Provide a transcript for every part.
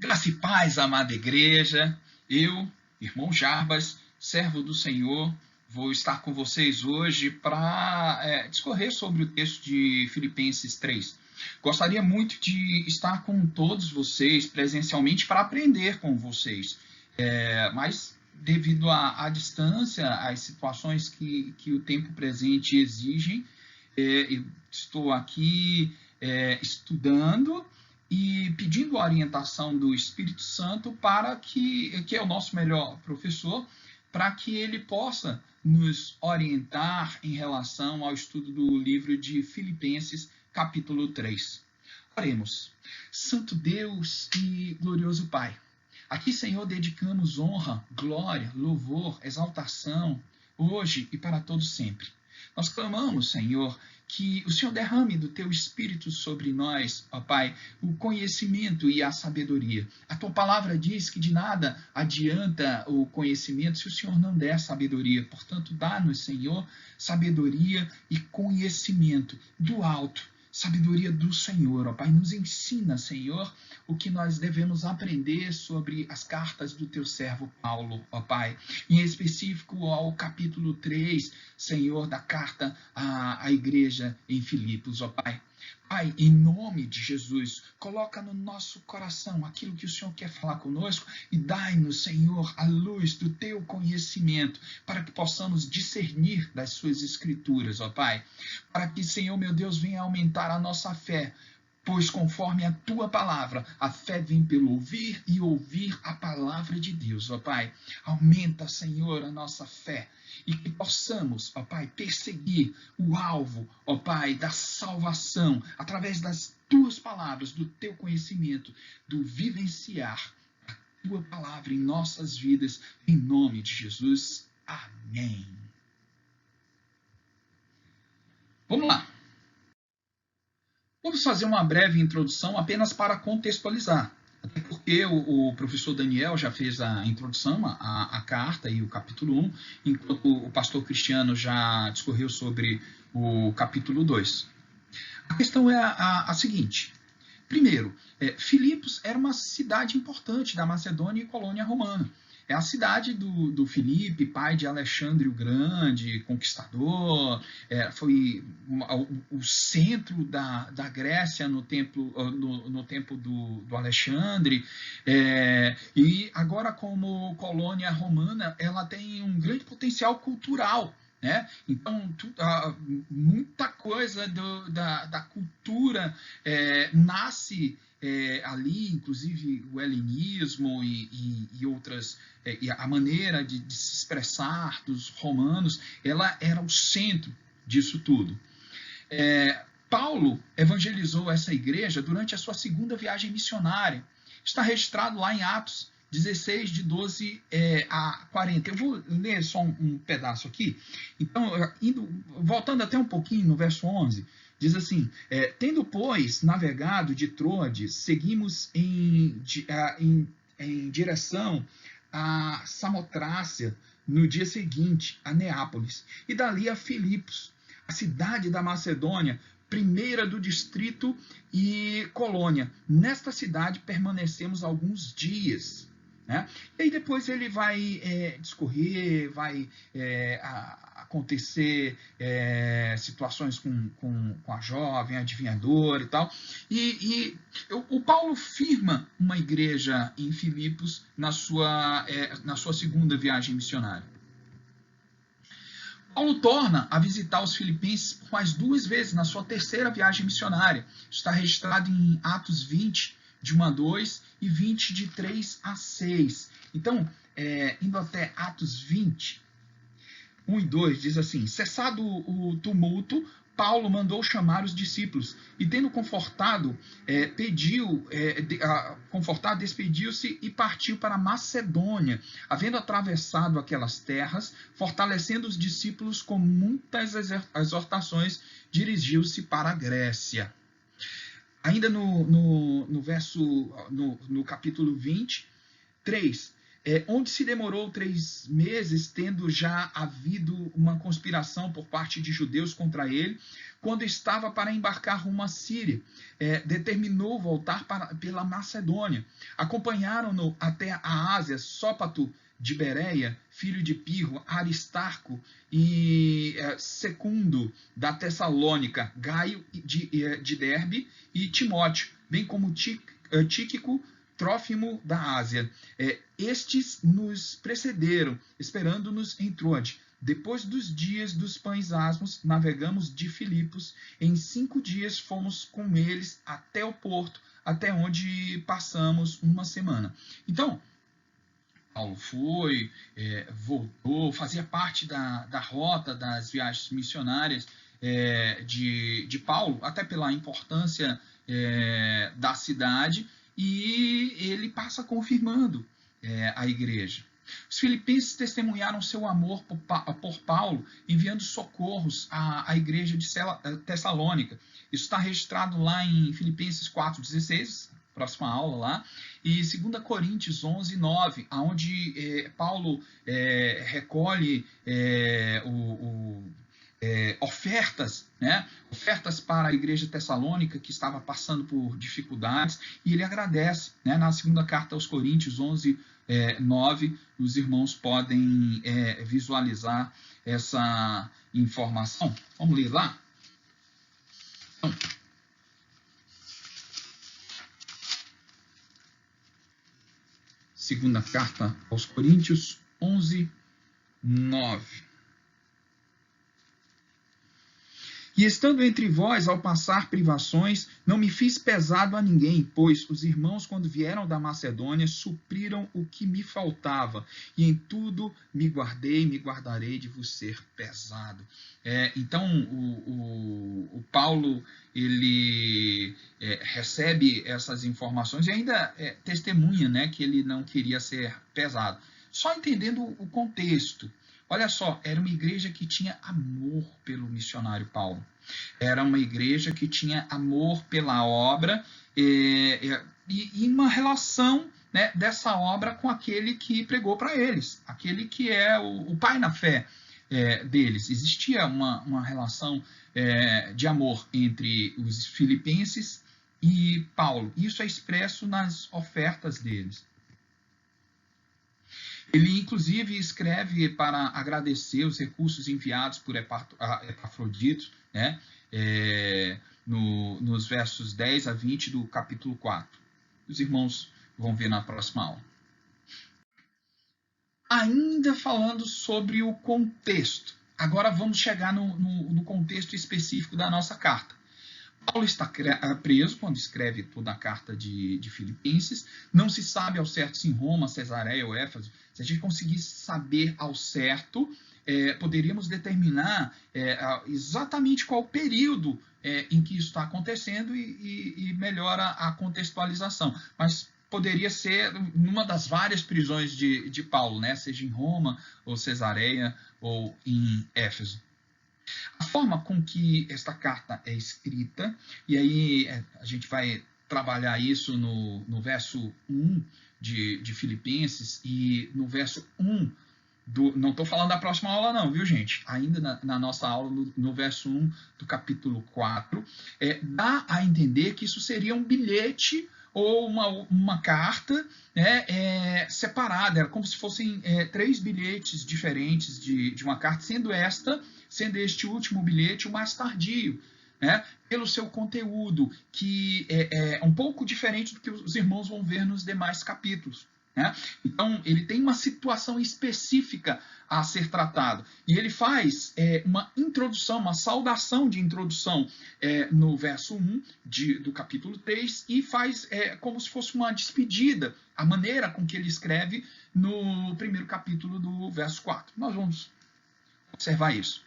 Graça e paz, amada igreja. Eu, irmão Jarbas, servo do Senhor, vou estar com vocês hoje para discorrer sobre o texto de Filipenses 3. Gostaria muito de estar com todos vocês presencialmente para aprender com vocês, mas devido à distância, às situações que o tempo presente exigem, eu estou aqui estudando e pedindo a orientação do Espírito Santo para que é o nosso melhor professor, para que ele possa nos orientar em relação ao estudo do livro de Filipenses, capítulo 3. Oremos. Santo Deus e glorioso Pai, aqui, Senhor, dedicamos honra, glória, louvor, exaltação, hoje e para todo sempre. Nós clamamos, Senhor, que o Senhor derrame do Teu Espírito sobre nós, ó Pai, o conhecimento e a sabedoria. A Tua palavra diz que de nada adianta o conhecimento se o Senhor não der sabedoria. Portanto, dá-nos, Senhor, sabedoria e conhecimento do alto. Sabedoria do Senhor, ó Pai, nos ensina, Senhor, o que nós devemos aprender sobre as cartas do teu servo Paulo, ó Pai, em específico ao capítulo 3, Senhor, da carta à igreja em Filipos, ó Pai. Pai, em nome de Jesus, coloca no nosso coração aquilo que o Senhor quer falar conosco e dai-nos, Senhor, a luz do teu conhecimento para que possamos discernir das suas escrituras, ó Pai. Para que, Senhor, meu Deus, venha aumentar a nossa fé, pois conforme a tua palavra, a fé vem pelo ouvir e ouvir a palavra de Deus, ó Pai. Aumenta, Senhor, a nossa fé e que possamos, ó Pai, perseguir o alvo, ó Pai, da salvação, através das tuas palavras, do teu conhecimento, do vivenciar a tua palavra em nossas vidas, em nome de Jesus. Amém. Vamos lá. Vamos fazer uma breve introdução apenas para contextualizar. Até porque o professor Daniel já fez a introdução à carta e o capítulo 1, enquanto o pastor Cristiano já discorreu sobre o capítulo 2. A questão é a seguinte. Primeiro, Filipos era uma cidade importante da Macedônia e colônia romana. É a cidade do Filipe, pai de Alexandre o Grande, conquistador, foi o centro da Grécia no tempo do Alexandre, e agora como colônia romana, ela tem um grande potencial cultural. Né? Então, muita coisa da cultura nasce ali, inclusive o helenismo e outras, e a maneira de se expressar dos romanos, ela era o centro disso tudo. Paulo evangelizou essa igreja durante a sua segunda viagem missionária. Está registrado lá em Atos 16, de 12 a 40. Eu vou ler só um pedaço aqui. Então, voltando até um pouquinho no verso 11, diz assim, tendo, pois, navegado de Troade, seguimos em direção a Samotrácia, no dia seguinte, a Neápolis, e dali a Filipos, a cidade da Macedônia, primeira do distrito e colônia. Nesta cidade permanecemos alguns dias. Né? E aí depois ele vai discorrer, vai acontecer situações com a jovem, adivinhadora e tal. E o Paulo firma uma igreja em Filipos na sua segunda viagem missionária. Paulo torna a visitar os filipenses por mais 2 vezes na sua terceira viagem missionária. Está registrado em Atos 20, de 1 a 2 e 20, de 3 a 6. Então, indo até Atos 20, 1 e 2, diz assim, cessado o tumulto, Paulo mandou chamar os discípulos e, tendo confortado, despediu-se e partiu para Macedônia, havendo atravessado aquelas terras, fortalecendo os discípulos com muitas exortações, dirigiu-se para a Grécia. Ainda no capítulo 20, 3, onde se demorou 3 meses, tendo já havido uma conspiração por parte de judeus contra ele, quando estava para embarcar rumo à Síria, determinou voltar pela Macedônia. Acompanharam-no até a Ásia, Sópater de Bereia, filho de Pirro, Aristarco e Secundo da Tessalônica, Gaio de Derbe e Timóteo, bem como Tíquico, Trófimo da Ásia. Estes nos precederam, esperando-nos em Troade. Depois dos dias dos pães asmos, navegamos de Filipos. Em 5 dias fomos com eles até o porto, até onde passamos uma semana. Então, Paulo foi, voltou, fazia parte da rota das viagens missionárias de Paulo, até pela importância da cidade, e ele passa confirmando a igreja. Os filipenses testemunharam seu amor por Paulo, enviando socorros à igreja de Tessalônica. Isso está registrado lá em Filipenses 4,16, próxima aula lá, e 2 Coríntios 11:9, onde Paulo recolhe ofertas, né? Ofertas para a igreja tessalônica que estava passando por dificuldades, e ele agradece, né? Na segunda carta aos Coríntios 11:9, os irmãos podem visualizar essa informação. Vamos ler lá? Então, segunda carta aos Coríntios 11:9. E estando entre vós, ao passar privações, não me fiz pesado a ninguém, pois os irmãos, quando vieram da Macedônia, supriram o que me faltava, e em tudo me guardarei de vos ser pesado. Então, o Paulo, ele recebe essas informações e ainda testemunha, né, que ele não queria ser pesado. Só entendendo o contexto. Olha só, era uma igreja que tinha amor pelo missionário Paulo. Era uma igreja que tinha amor pela obra e uma relação, né, dessa obra com aquele que pregou para eles, aquele que é o pai na fé deles. Existia uma relação de amor entre os filipenses e Paulo. Isso é expresso nas ofertas deles. Ele, inclusive, escreve para agradecer os recursos enviados por Epafrodito, né? Nos versos 10 a 20 do capítulo 4. Os irmãos vão ver na próxima aula. Ainda falando sobre o contexto. Agora vamos chegar no contexto específico da nossa carta. Paulo está preso quando escreve toda a carta de Filipenses. Não se sabe ao certo se em Roma, Cesareia ou Éfeso. Se a gente conseguisse saber ao certo, poderíamos determinar exatamente qual o período em que isso está acontecendo e melhora a contextualização. Mas poderia ser numa das várias prisões de Paulo, né? Seja em Roma, ou Cesareia, ou em Éfeso. A forma com que esta carta é escrita, e aí a gente vai trabalhar isso no verso 1 de Filipenses e no verso 1 não estou falando da próxima aula não, viu gente? Ainda na nossa aula, no verso 1 do capítulo 4, dá a entender que isso seria um bilhete ou uma carta, né, separada, era como se fossem 3 bilhetes diferentes de uma carta, sendo este último bilhete o mais tardio, né, pelo seu conteúdo, que é um pouco diferente do que os irmãos vão ver nos demais capítulos. Né? Então, ele tem uma situação específica a ser tratado. E ele faz uma introdução, uma saudação de introdução no verso 1 do capítulo 3 e faz como se fosse uma despedida, a maneira com que ele escreve no primeiro capítulo do verso 4. Nós vamos observar isso.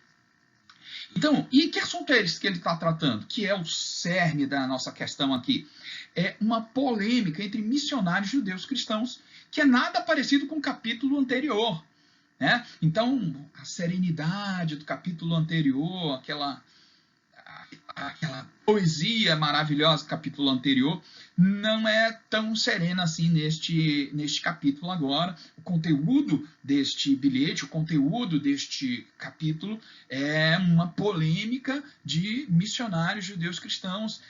Então, e que assunto é esse que ele está tratando? Que é o cerne da nossa questão aqui. É uma polêmica entre missionários judeus cristãos, que é nada parecido com o capítulo anterior. Né? Então, a serenidade do capítulo anterior, aquela poesia maravilhosa, capítulo anterior, não é tão serena assim neste capítulo agora. O conteúdo deste bilhete, o conteúdo deste capítulo é uma polêmica de missionários judeus cristãos,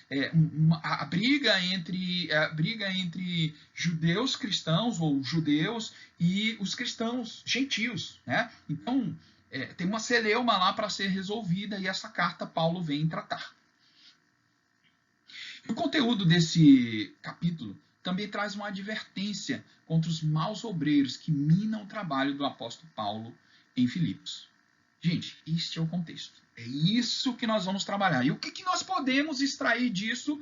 a briga entre judeus cristãos ou judeus e os cristãos gentios, né? Então, tem uma celeuma lá para ser resolvida e essa carta Paulo vem tratar. O conteúdo desse capítulo também traz uma advertência contra os maus obreiros que minam o trabalho do apóstolo Paulo em Filipos. Gente, este é o contexto. É isso que nós vamos trabalhar. E o que nós podemos extrair disso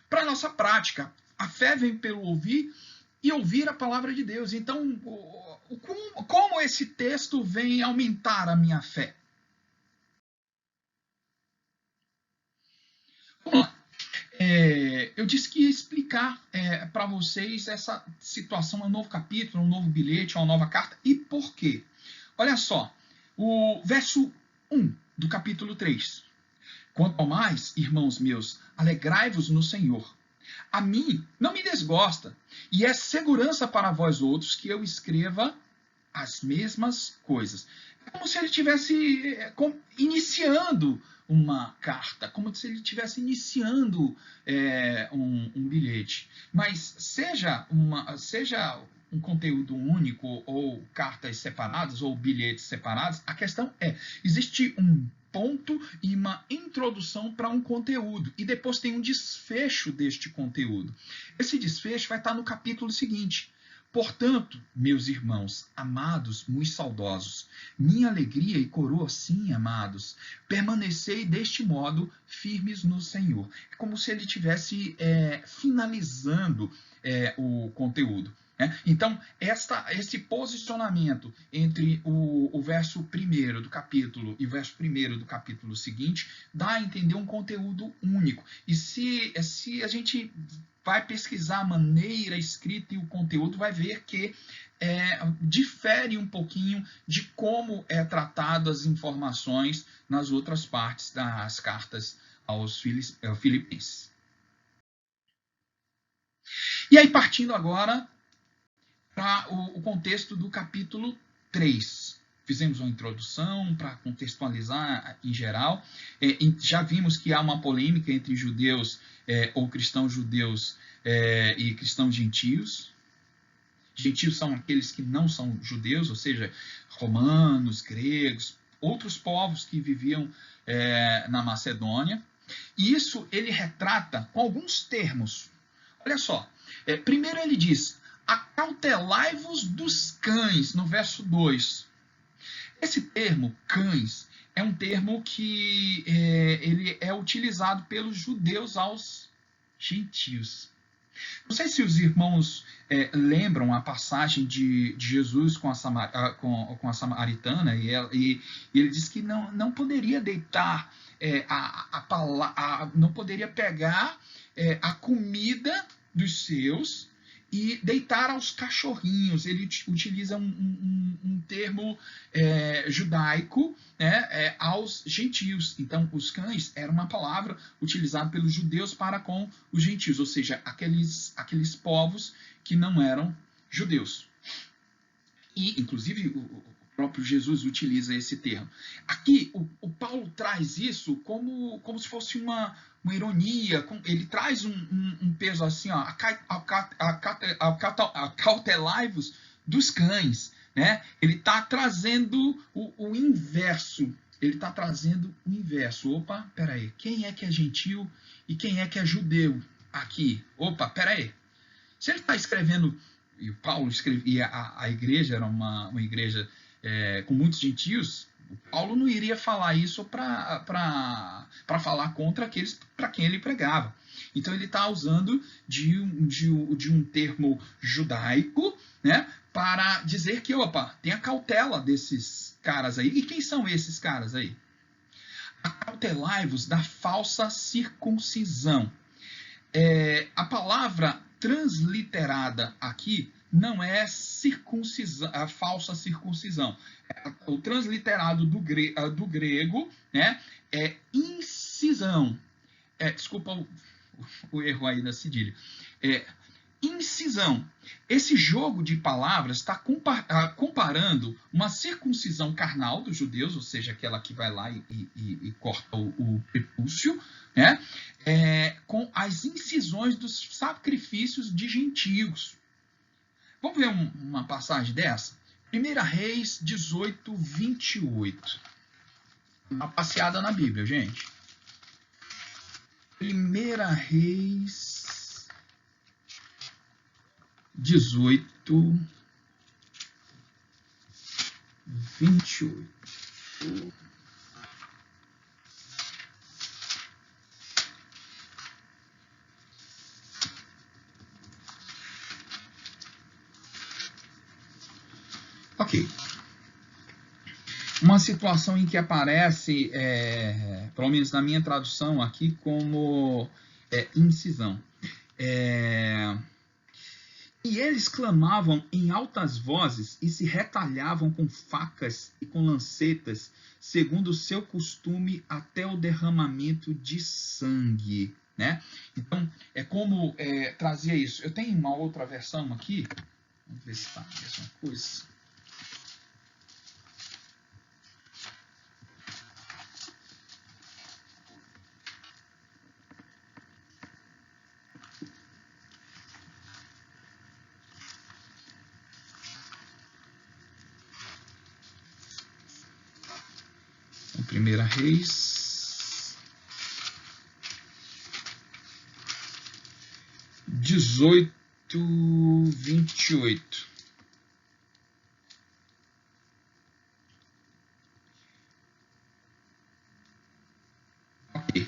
para a nossa prática? A fé vem pelo ouvir e ouvir a palavra de Deus. Então, como esse texto vem aumentar a minha fé? Vamos lá. Eu disse que ia explicar para vocês essa situação, um novo capítulo, um novo bilhete, uma nova carta, e por quê? Olha só, o verso 1 do capítulo 3. Quanto ao mais, irmãos meus, alegrai-vos no Senhor. A mim não me desgosta, e é segurança para vós outros que eu escreva as mesmas coisas. É como se ele estivesse iniciando uma carta, como se ele estivesse iniciando um bilhete. Mas seja um conteúdo único, ou cartas separadas, ou bilhetes separados, a questão existe um ponto e uma introdução para um conteúdo, e depois tem um desfecho deste conteúdo. Esse desfecho vai estar no capítulo seguinte. Portanto, meus irmãos, amados, muito saudosos, minha alegria e coroa, sim, amados, permanecei deste modo firmes no Senhor. É como se ele estivesse finalizando o conteúdo. Então, esse posicionamento entre o verso 1 do capítulo e o verso 1 do capítulo seguinte dá a entender um conteúdo único. E se a gente vai pesquisar a maneira escrita e o conteúdo, vai ver que difere um pouquinho de como é tratado as informações nas outras partes das cartas aos Filipenses. E aí, partindo agora para o contexto do capítulo 3. Fizemos uma introdução para contextualizar em geral. Já vimos que há uma polêmica entre judeus ou cristãos judeus e cristãos gentios. Gentios são aqueles que não são judeus, ou seja, romanos, gregos, outros povos que viviam na Macedônia. E isso ele retrata com alguns termos. Olha só, primeiro ele diz: acautelai-vos dos cães, no verso 2. Esse termo, cães, é um termo que ele é utilizado pelos judeus aos gentios. Não sei se os irmãos lembram a passagem de Jesus com a samaritana, e ele diz que não poderia deitar, não poderia pegar a comida dos seus e deitar aos cachorrinhos. Ele utiliza um termo judaico, né, aos gentios. Então, os cães era uma palavra utilizada pelos judeus para com os gentios, ou seja, aqueles povos que não eram judeus. E, inclusive, o próprio Jesus utiliza esse termo. Aqui, o Paulo traz isso como se fosse uma ironia. Ele traz um peso assim, ó, acautelai-vos dos cães. Né? Ele está trazendo o inverso. Ele está trazendo o inverso. Opa, peraí. Quem é que é gentil e quem é que é judeu aqui? Opa, peraí. Se ele está escrevendo, e o Paulo escrevia, a igreja era uma igreja com muitos gentios, o Paulo não iria falar isso para falar contra aqueles para quem ele pregava. Então ele está usando de um termo judaico, né, para dizer que, opa, tem a cautela desses caras aí. E quem são esses caras aí? Acautelai-vos da falsa circuncisão. A palavra transliterada aqui não é circuncisão, a falsa circuncisão. O transliterado do grego, né, é incisão. desculpa o erro aí da cedilha. Incisão. Esse jogo de palavras está comparando uma circuncisão carnal dos judeus, ou seja, aquela que vai lá e corta o prepúcio, né? Com as incisões dos sacrifícios de gentios. Vamos ver uma passagem dessa? 1 Reis 18, 28. Uma passeada na Bíblia, gente. 1 Reis 18, 28. Ok. Uma situação em que aparece, pelo menos na minha tradução aqui, como incisão. E eles clamavam em altas vozes e se retalhavam com facas e com lancetas, segundo o seu costume, até o derramamento de sangue. Né? Então, é como trazia isso. Eu tenho uma outra versão aqui. Vamos ver se está a mesma coisa. Primeira Reis 18, 28. Okay.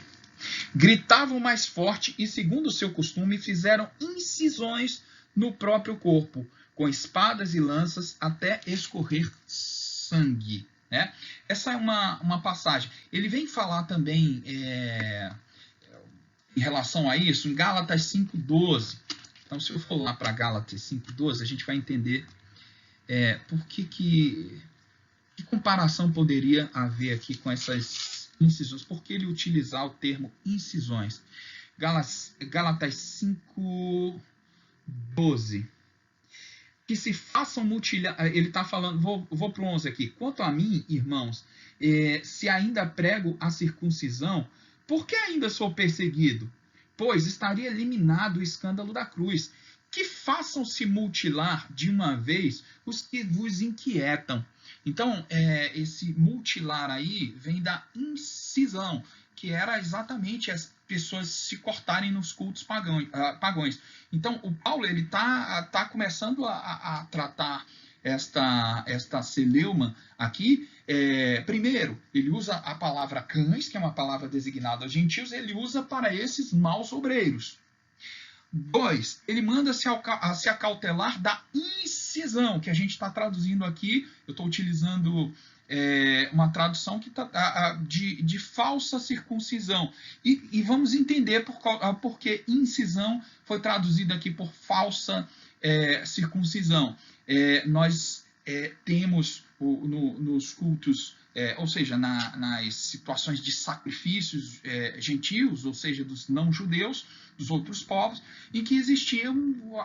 Gritavam mais forte e, segundo o seu costume, fizeram incisões no próprio corpo, com espadas e lanças, até escorrer sangue. Né? Essa é uma passagem. Ele vem falar também em relação a isso em Gálatas 5,12. Então, se eu for lá para Gálatas 5,12, a gente vai entender por que comparação poderia haver aqui com essas incisões. Por que ele utilizar o termo incisões? Gálatas 5,12. Que se façam mutilar. Ele está falando, vou para o 11 aqui. Quanto a mim, irmãos, se ainda prego a circuncisão, por que ainda sou perseguido? Pois estaria eliminado o escândalo da cruz. Que façam-se mutilar de uma vez os que vos inquietam. Então, esse mutilar aí vem da incisão, que era exatamente as pessoas se cortarem nos cultos pagãos. Então, o Paulo ele tá começando a tratar esta celeuma aqui. Primeiro, ele usa a palavra cães, que é uma palavra designada aos gentios, ele usa para esses maus obreiros. 2, ele manda se acautelar da incisão, que a gente está traduzindo aqui. Eu estou utilizando uma tradução que de falsa circuncisão. E vamos entender por que incisão foi traduzida aqui por falsa circuncisão. Nós temos nos cultos, ou seja, nas situações de sacrifícios gentios, ou seja, dos não-judeus, dos outros povos, em que existia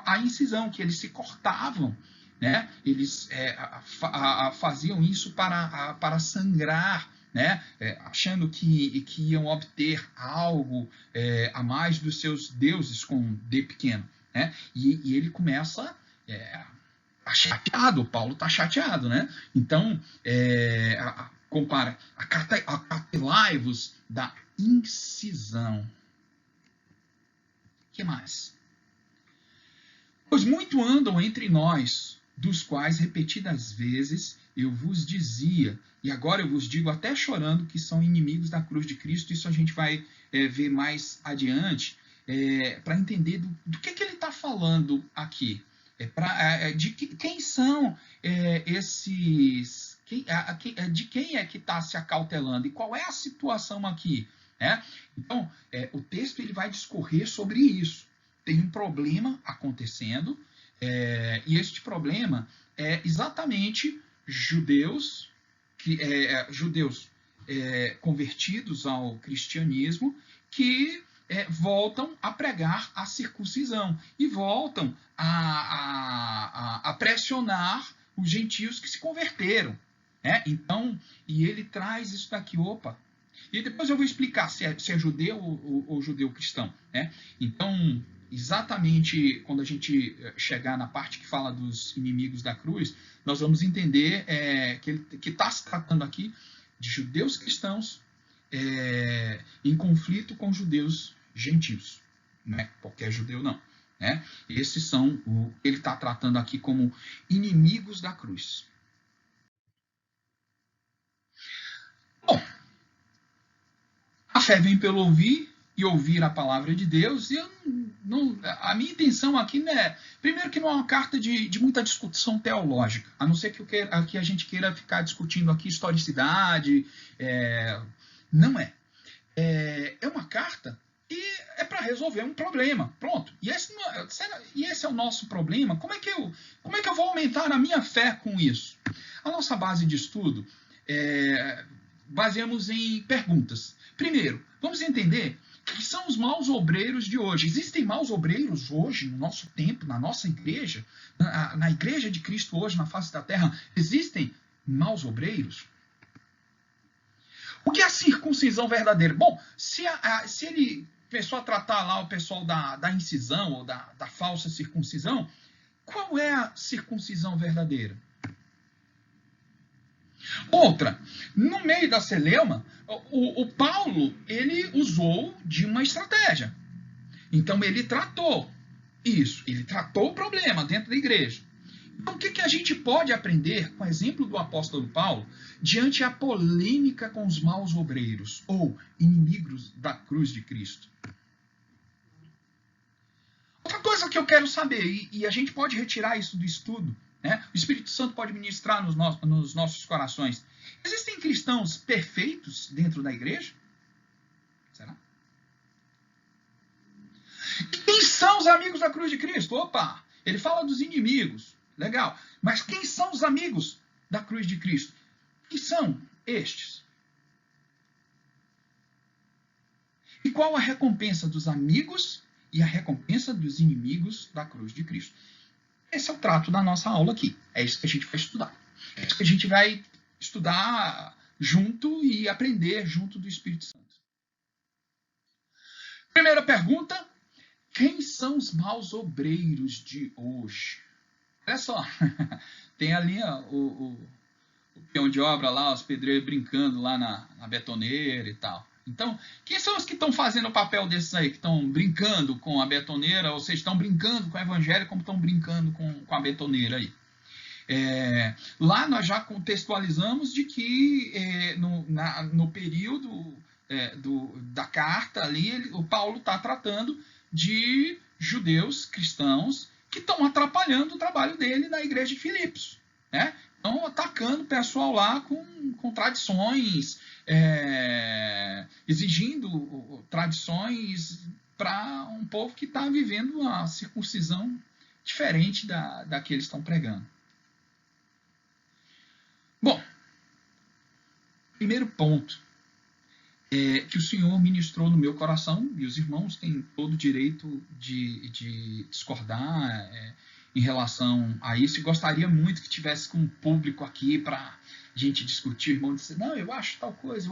a incisão, que eles se cortavam, né? Eles faziam isso para sangrar, né? Achando que iam obter algo a mais dos seus deuses com D pequeno. Né? E ele começa tá chateado, o Paulo está chateado, né? Então, compara, acautelai-vos da incisão. O que mais? Pois muito andam entre nós, dos quais repetidas vezes eu vos dizia, e agora eu vos digo até chorando, que são inimigos da cruz de Cristo. Isso a gente vai ver mais adiante, para entender do que ele está falando aqui. De quem são esses... de quem é que está se acautelando? E qual é a situação aqui? Então, o texto ele vai discorrer sobre isso. Tem um problema acontecendo, e este problema é exatamente judeus convertidos ao cristianismo que voltam a pregar a circuncisão e voltam a pressionar os gentios que se converteram. Então, e ele traz isso daqui, opa. E depois eu vou explicar se é judeu ou judeu cristão. Então, exatamente quando a gente chegar na parte que fala dos inimigos da cruz, nós vamos entender que está se tratando aqui de judeus cristãos em conflito com judeus gentios. Não é qualquer judeu, não. Esses são ele está tratando aqui como inimigos da cruz. Bom, a fé vem pelo ouvir e ouvir a palavra de Deus. E a minha intenção aqui não é, primeiro, que não é uma carta de muita discussão teológica, a não ser que a gente queira ficar discutindo aqui historicidade. Não é. É uma carta e é para resolver um problema. Pronto. E esse é o nosso problema. Como é que eu vou aumentar a minha fé com isso? A nossa base de estudo baseamos em perguntas. Primeiro, vamos entender quem são os maus obreiros de hoje. Existem maus obreiros hoje, no nosso tempo, na nossa igreja, na igreja de Cristo hoje, na face da terra? Existem maus obreiros? O que é a circuncisão verdadeira? Bom, se ele começou a tratar lá o pessoal da incisão ou da falsa circuncisão, qual é a circuncisão verdadeira? Outra, no meio da celeuma, o Paulo, ele usou de uma estratégia. Então, ele tratou isso, ele tratou o problema dentro da igreja. Então, o que a gente pode aprender com o exemplo do apóstolo Paulo diante a polêmica com os maus obreiros ou inimigos da cruz de Cristo? Outra coisa que eu quero saber, e a gente pode retirar isso do estudo, o Espírito Santo pode ministrar nos nossos corações. Existem cristãos perfeitos dentro da igreja? Será? E quem são os amigos da cruz de Cristo? Opa, ele fala dos inimigos. Legal. Mas quem são os amigos da cruz de Cristo? Quem são estes? E qual a recompensa dos amigos e a recompensa dos inimigos da cruz de Cristo? Esse é o trato da nossa aula aqui. É isso que a gente vai estudar. É isso que a gente vai estudar junto e aprender junto do Espírito Santo. Primeira pergunta: quem são os maus obreiros de hoje? Olha só, tem ali o peão de obra lá, os pedreiros brincando lá na betoneira e tal. Então, quem são os que estão fazendo o papel desses aí, que estão brincando com a betoneira, ou seja, estão brincando com o evangelho como estão brincando com a betoneira aí? Lá nós já contextualizamos de que no período da carta ali, o Paulo está tratando de judeus cristãos que estão atrapalhando o trabalho dele na igreja de Filipos. Estão atacando o pessoal lá com tradições, exigindo tradições para um povo que está vivendo uma circuncisão diferente da que eles estão pregando. Bom, primeiro ponto que o Senhor ministrou no meu coração, e os irmãos têm todo o direito de discordar em relação a isso, e gostaria muito que tivesse com um público aqui para a gente discutir. O irmão disse, não, eu acho tal coisa,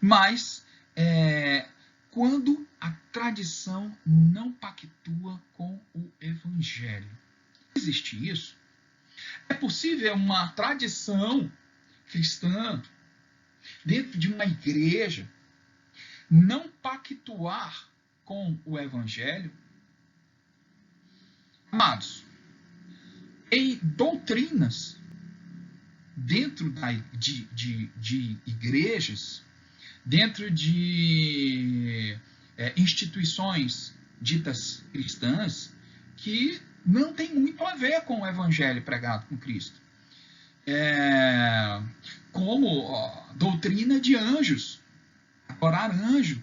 mas quando a tradição não pactua com o evangelho. Existe isso? É possível uma tradição cristã dentro de uma igreja não pactuar com o evangelho? Amados, em doutrinas dentro de igrejas, dentro de instituições ditas cristãs, que não tem muito a ver com o evangelho pregado com Cristo. Como doutrina de anjos, adorar anjo,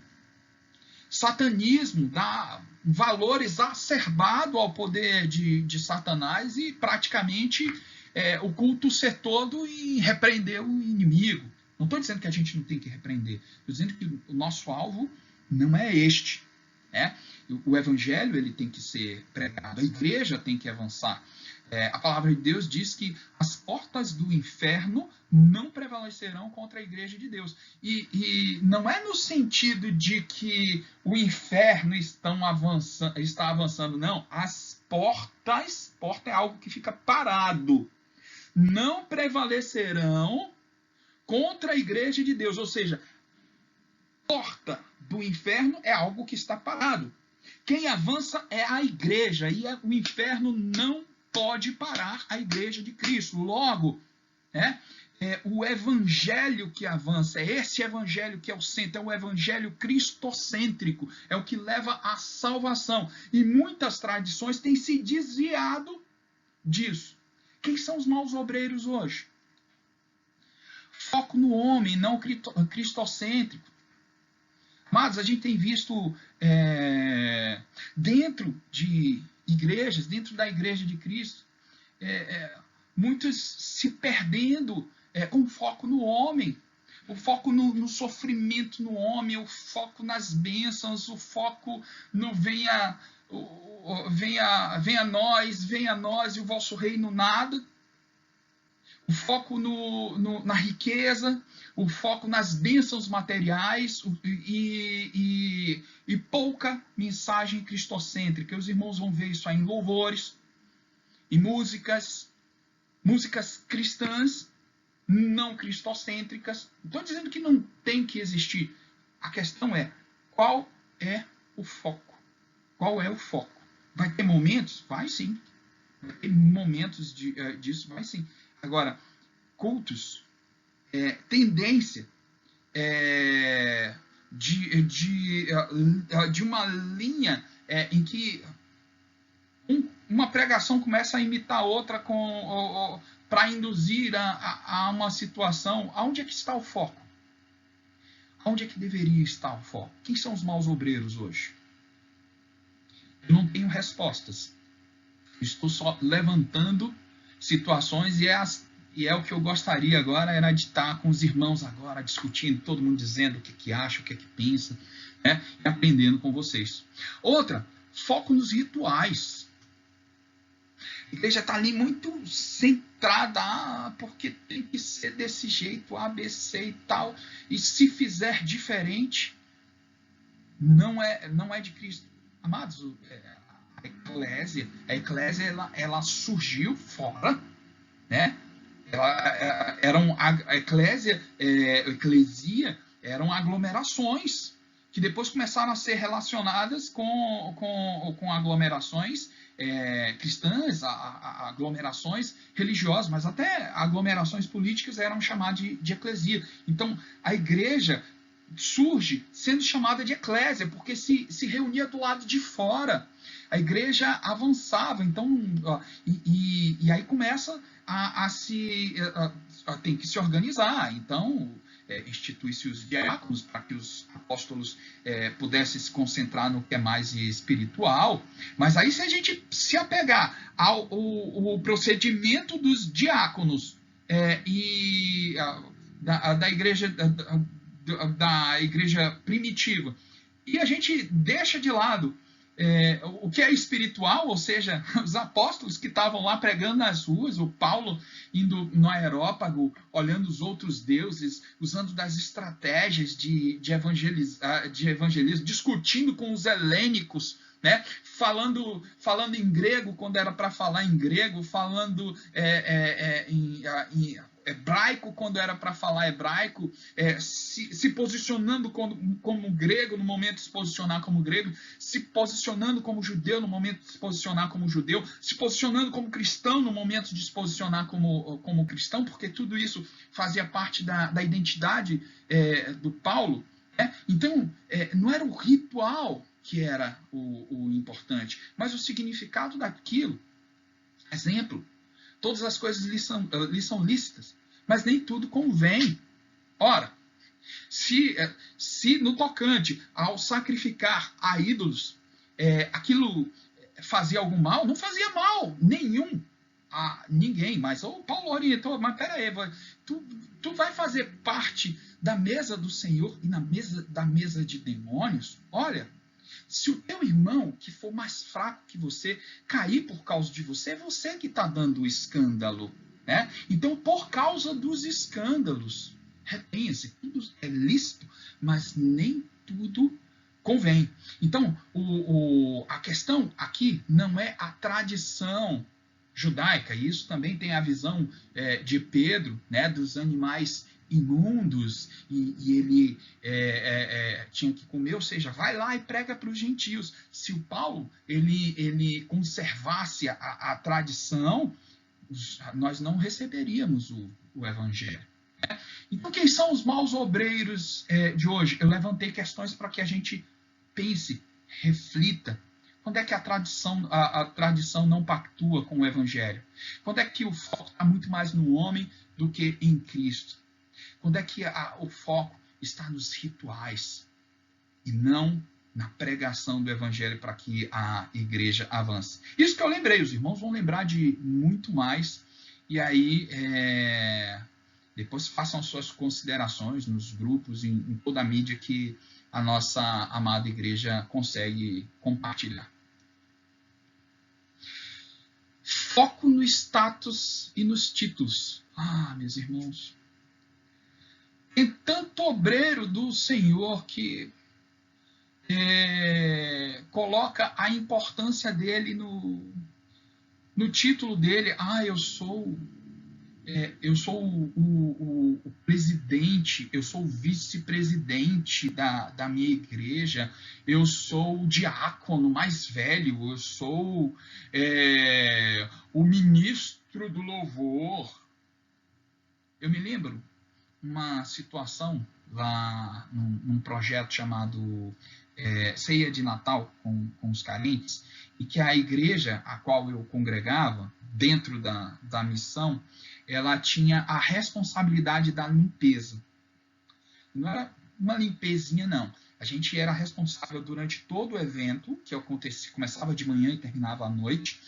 satanismo, dá valor exacerbado ao poder de Satanás e praticamente o culto ser todo em repreender o inimigo. Não estou dizendo que a gente não tem que repreender, estou dizendo que o nosso alvo não é este. Né? O evangelho ele tem que ser pregado, a igreja tem que avançar. A palavra de Deus diz que as portas do inferno não prevalecerão contra a igreja de Deus. E não é no sentido de que o inferno está avançando, não. As portas, porta é algo que fica parado, não prevalecerão contra a igreja de Deus. Ou seja, porta do inferno é algo que está parado. Quem avança é a igreja, e o inferno não pode parar a igreja de Cristo. Logo, o evangelho que avança, é esse evangelho que é o centro, é o evangelho cristocêntrico, é o que leva à salvação. E muitas tradições têm se desviado disso. Quem são os maus obreiros hoje? Foco no homem, não cristocêntrico. Amados, a gente tem visto dentro de igrejas, dentro da igreja de Cristo, muitos se perdendo com foco no homem, o foco no sofrimento no homem, o foco nas bênçãos, o foco no venha a nós e o vosso reino nada. O foco na riqueza, o foco nas bênçãos materiais e pouca mensagem cristocêntrica. Os irmãos vão ver isso aí em louvores, em músicas cristãs, não cristocêntricas. Não estou dizendo que não tem que existir. A questão é, qual é o foco? Qual é o foco? Vai ter momentos? Vai sim. Vai ter momentos disso? Vai sim. Agora, cultos, tendência de uma linha em que uma pregação começa a imitar outra para induzir a uma situação. Aonde é que está o foco? Aonde é que deveria estar o foco? Quem são os maus obreiros hoje? Eu não tenho respostas. Estou só levantando situações e é o que eu gostaria agora, era de estar com os irmãos agora, discutindo, todo mundo dizendo o que acha, o que pensa, e aprendendo com vocês. Outra, foco nos rituais. A igreja está ali muito centrada, porque tem que ser desse jeito, ABC e tal, e se fizer diferente, não é de Cristo. Amados, a eclésia ela surgiu fora, né? A eclesia eram aglomerações que depois começaram a ser relacionadas com aglomerações cristãs, aglomerações religiosas, mas até aglomerações políticas eram chamadas de eclesia. Então, a igreja surge sendo chamada de eclésia, porque se reunia do lado de fora. A igreja avançava, então, e aí começa tem que se organizar. Então, institui-se os diáconos para que os apóstolos pudessem se concentrar no que é mais espiritual. Mas aí, se a gente se apegar ao procedimento dos diáconos da igreja primitiva, e a gente deixa de lado o que é espiritual, ou seja, os apóstolos que estavam lá pregando nas ruas, o Paulo indo no aerópago, olhando os outros deuses, usando das estratégias de evangelismo, discutindo com os helênicos, né? Falando em grego quando era para falar em grego, falando em hebraico quando era para falar hebraico, se posicionando como grego no momento de se posicionar como grego, se posicionando como judeu no momento de se posicionar como judeu, se posicionando como cristão no momento de se posicionar como cristão, porque tudo isso fazia parte da identidade do Paulo. Então, não era o ritual que era o importante, mas o significado daquilo. Exemplo, todas as coisas lhe são lícitas, mas nem tudo convém. Ora, se no tocante ao sacrificar a ídolos, aquilo fazia algum mal, não fazia mal nenhum a ninguém, mas o Paulo orientou, mas peraí, tu vai fazer parte da mesa do Senhor e da mesa de demônios? Olha, se o teu irmão, que for mais fraco que você, cair por causa de você, é você que está dando o escândalo. Né? Então, por causa dos escândalos, retenha-se, tudo é lícito, mas nem tudo convém. Então, a questão aqui não é a tradição judaica, e isso também tem a visão de Pedro, né, dos animais imundos, e ele tinha que comer, ou seja, vai lá e prega para os gentios. Se o Paulo ele conservasse a tradição, nós não receberíamos o evangelho. Né? Então, quem são os maus obreiros de hoje? Eu levantei questões para que a gente pense, reflita. Quando é que a tradição não pactua com o evangelho? Quando é que o foco está muito mais no homem do que em Cristo? Quando é que o foco está nos rituais e não na pregação do evangelho para que a igreja avance? Isso que eu lembrei, os irmãos vão lembrar de muito mais, e aí depois façam suas considerações nos grupos, em toda a mídia que a nossa amada igreja consegue compartilhar. Foco no status e nos títulos. Meus irmãos, tem tanto obreiro do Senhor que coloca a importância dele no título dele. Eu sou o presidente, eu sou o vice-presidente da minha igreja, eu sou o diácono mais velho, eu sou o ministro do louvor. Eu me lembro uma situação lá num projeto chamado Ceia de Natal com os carentes, e que a igreja a qual eu congregava, dentro da missão, ela tinha a responsabilidade da limpeza. Não era uma limpezinha, não. A gente era responsável durante todo o evento, que começava de manhã e terminava à noite.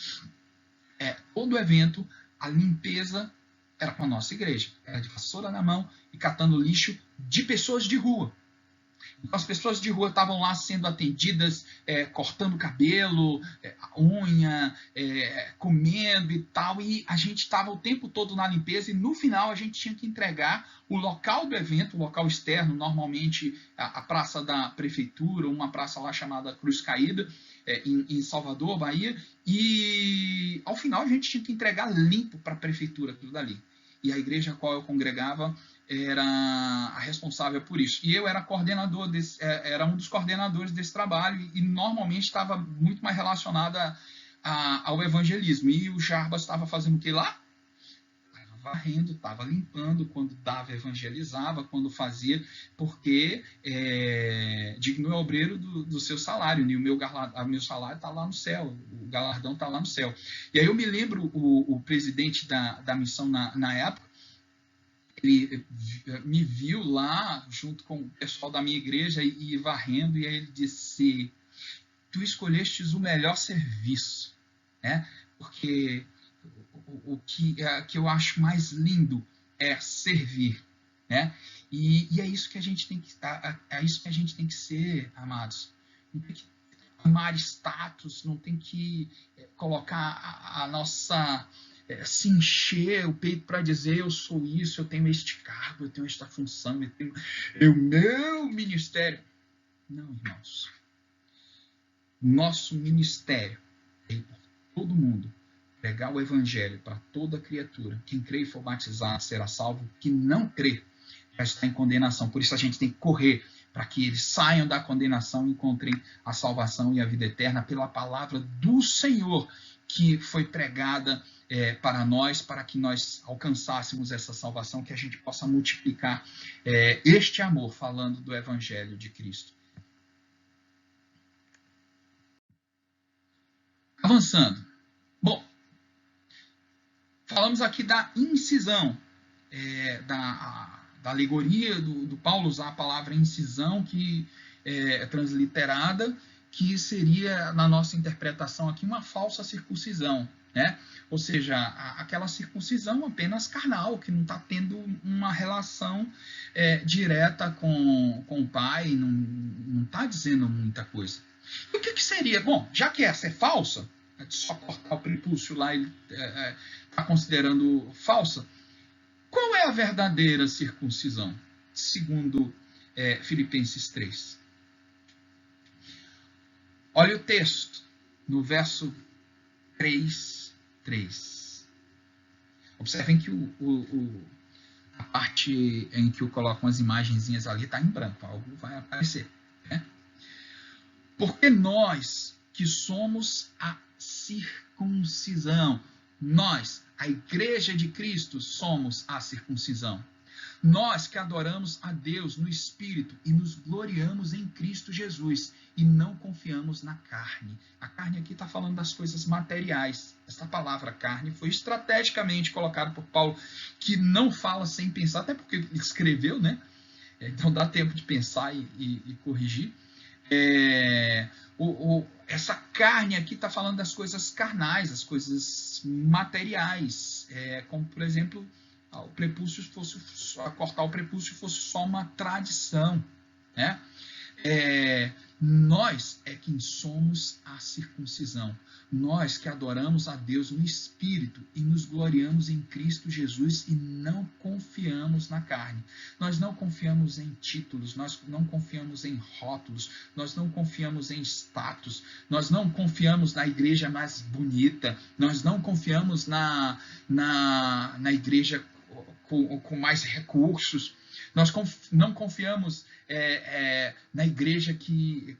Todo o evento, a limpeza era com a nossa igreja. Era de vassoura na mão e catando lixo de pessoas de rua. Então, as pessoas de rua estavam lá sendo atendidas, cortando cabelo, unha, comendo e tal, e a gente estava o tempo todo na limpeza, e no final a gente tinha que entregar o local do evento, o local externo, normalmente a praça da prefeitura, uma praça lá chamada Cruz Caída, em Salvador, Bahia, e ao final a gente tinha que entregar limpo para a prefeitura, tudo dali. E a igreja a qual eu congregava era a responsável por isso. E eu era coordenador era um dos coordenadores desse trabalho, e normalmente estava muito mais relacionado ao evangelismo. E o Jarbas estava fazendo o que lá? Estava varrendo, estava limpando, quando dava, evangelizava, quando fazia, porque digno é o obreiro do seu salário, e o meu salário está lá no céu, o galardão está lá no céu. E aí eu me lembro, o presidente da missão na época, ele me viu lá junto com o pessoal da minha igreja e varrendo, e aí ele disse: tu escolhestes o melhor serviço, né? Porque o que eu acho mais lindo é servir, né? E é isso que a gente tem que ser, amados. Não tem que amar status, não tem que colocar a nossa se encher o peito para dizer eu sou isso, eu tenho este cargo, eu tenho esta função, eu tenho o meu ministério. Não, irmãos. Nosso ministério é ir por todo mundo, pregar o evangelho para toda criatura. Quem crê e for batizado será salvo, quem não crê já está em condenação. Por isso a gente tem que correr para que eles saiam da condenação e encontrem a salvação e a vida eterna pela palavra do Senhor, que foi pregada para nós, para que nós alcançássemos essa salvação, que a gente possa multiplicar este amor, falando do Evangelho de Cristo. Avançando. Bom, falamos aqui da incisão, da alegoria do Paulo usar a palavra incisão, que é transliterada, que seria, na nossa interpretação aqui, uma falsa circuncisão. né? Ou seja, aquela circuncisão apenas carnal, que não está tendo uma relação direta com o pai, não está dizendo muita coisa. E o que seria? Bom, já que essa é falsa, só cortar o prepúcio lá ele está considerando falsa, qual é a verdadeira circuncisão, segundo Filipenses 3? Olha o texto, no verso 3. Observem que a parte em que eu coloco umas imagenzinhas ali está em branco, algo vai aparecer. Né? Porque nós que somos a circuncisão, nós, a igreja de Cristo, somos a circuncisão. Nós que adoramos a Deus no Espírito e nos gloriamos em Cristo Jesus e não confiamos na carne. A carne aqui está falando das coisas materiais. Essa palavra carne foi estrategicamente colocada por Paulo, que não fala sem pensar, até porque ele escreveu, né? Então dá tempo de pensar e corrigir. Essa carne aqui está falando das coisas carnais, das coisas materiais, como por exemplo, o prepúcio cortar o prepúcio fosse só uma tradição, né? Nós é quem somos a circuncisão. Nós que adoramos a Deus no Espírito e nos gloriamos em Cristo Jesus e não confiamos na carne. Nós não confiamos em títulos, nós não confiamos em rótulos, nós não confiamos em status, nós não confiamos na igreja mais bonita, nós não confiamos na igreja com mais recursos. Nós não confiamos na igreja que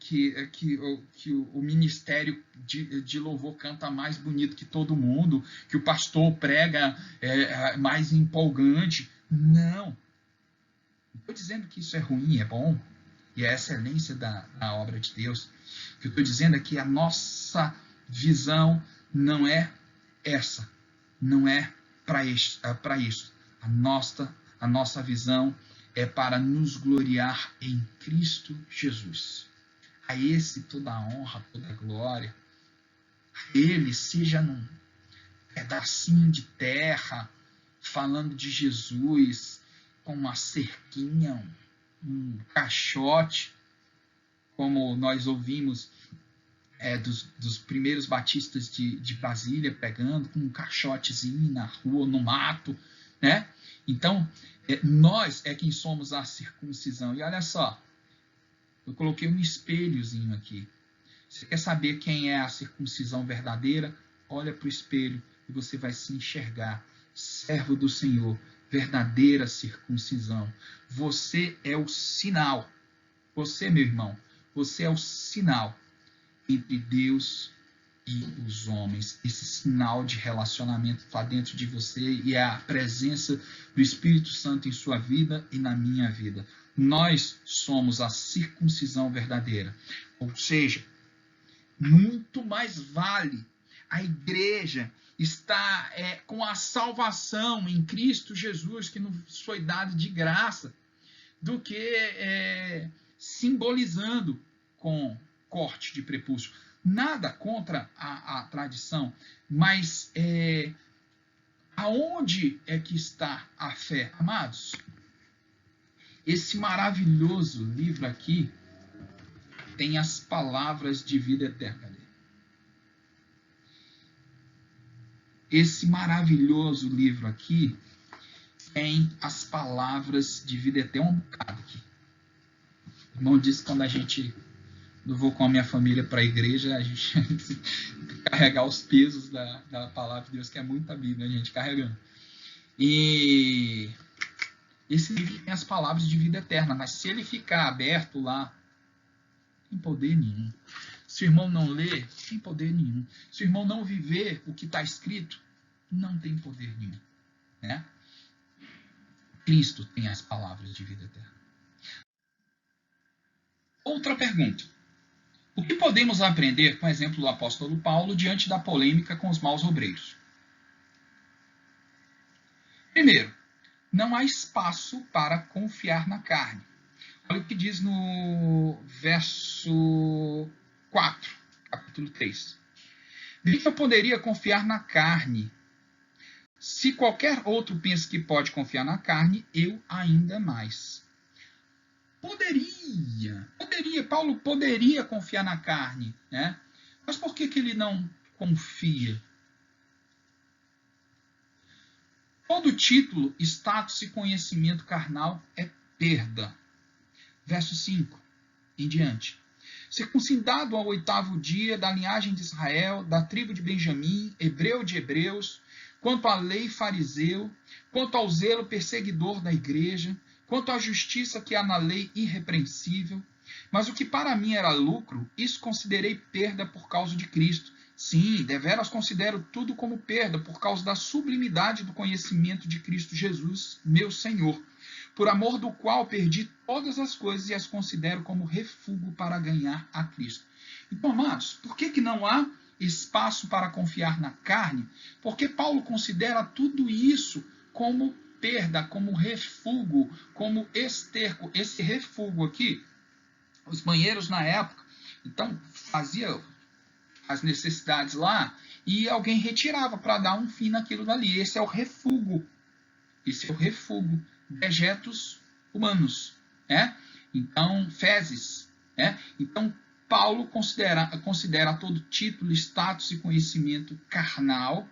o ministério de louvor canta mais bonito que todo mundo, que o pastor prega mais empolgante. Não. Não estou dizendo que isso é ruim, é bom, e é a excelência da obra de Deus. O que eu estou dizendo é que a nossa visão não é essa, não é para isso. A nossa visão é para nos gloriar em Cristo Jesus. A esse toda a honra, toda a glória. A ele seja num pedacinho de terra, falando de Jesus, com uma cerquinha, um caixote, como nós ouvimos dos primeiros batistas de Brasília pregando, com um caixotezinho na rua, no mato, né? Então, nós é quem somos a circuncisão. E olha só, eu coloquei um espelhozinho aqui. Você quer saber quem é a circuncisão verdadeira? Olha para o espelho e você vai se enxergar. Servo do Senhor, verdadeira circuncisão. Você é o sinal. Você, meu irmão, você é o sinal entre Deus e os homens. Esse sinal de relacionamento está dentro de você e é a presença do Espírito Santo em sua vida e na minha vida. Nós somos a circuncisão verdadeira. Ou seja, muito mais vale a igreja estar com a salvação em Cristo Jesus, que nos foi dado de graça, do que simbolizando com corte de prepúcio. Nada contra a tradição, mas aonde é que está a fé, amados? Esse maravilhoso livro aqui tem as palavras de vida eterna. Esse maravilhoso livro aqui tem as palavras de vida eterna. Um bocado aqui. O irmão disse que quando a gente... Eu vou com a minha família para a igreja, a gente carregar os pesos da palavra de Deus, que é muita Bíblia, a gente carregando. E esse livro tem as palavras de vida eterna, mas se ele ficar aberto lá, não tem poder nenhum. Se o irmão não ler, não tem poder nenhum. Se o irmão não viver o que está escrito, não tem poder nenhum. Né? Cristo tem as palavras de vida eterna. Outra pergunta. O que podemos aprender com o exemplo do apóstolo Paulo diante da polêmica com os maus obreiros? Primeiro, não há espaço para confiar na carne. Olha o que diz no verso 4, capítulo 3. Bem, eu poderia confiar na carne. Se qualquer outro pensa que pode confiar na carne, eu ainda mais. Paulo poderia confiar na carne, né? Mas por que ele não confia? Todo título, status e conhecimento carnal é perda. Verso 5 em diante. Circuncidado ao 8º dia, da linhagem de Israel, da tribo de Benjamim, hebreu de hebreus, quanto à lei fariseu, quanto ao zelo perseguidor da igreja, quanto à justiça que há na lei irrepreensível. Mas o que para mim era lucro, isso considerei perda por causa de Cristo. Sim, deveras considero tudo como perda por causa da sublimidade do conhecimento de Cristo Jesus, meu Senhor, por amor do qual perdi todas as coisas e as considero como refúgio para ganhar a Cristo. Então, amados, por que não há espaço para confiar na carne? Porque Paulo considera tudo isso como perda, como refúgio, como esterco. Esse refúgio aqui, os banheiros na época, então fazia as necessidades lá e alguém retirava para dar um fim naquilo dali. Esse é o refúgio. Esse é o refúgio. Dejetos humanos. Então, fezes. Então, Paulo considera todo título, status e conhecimento carnal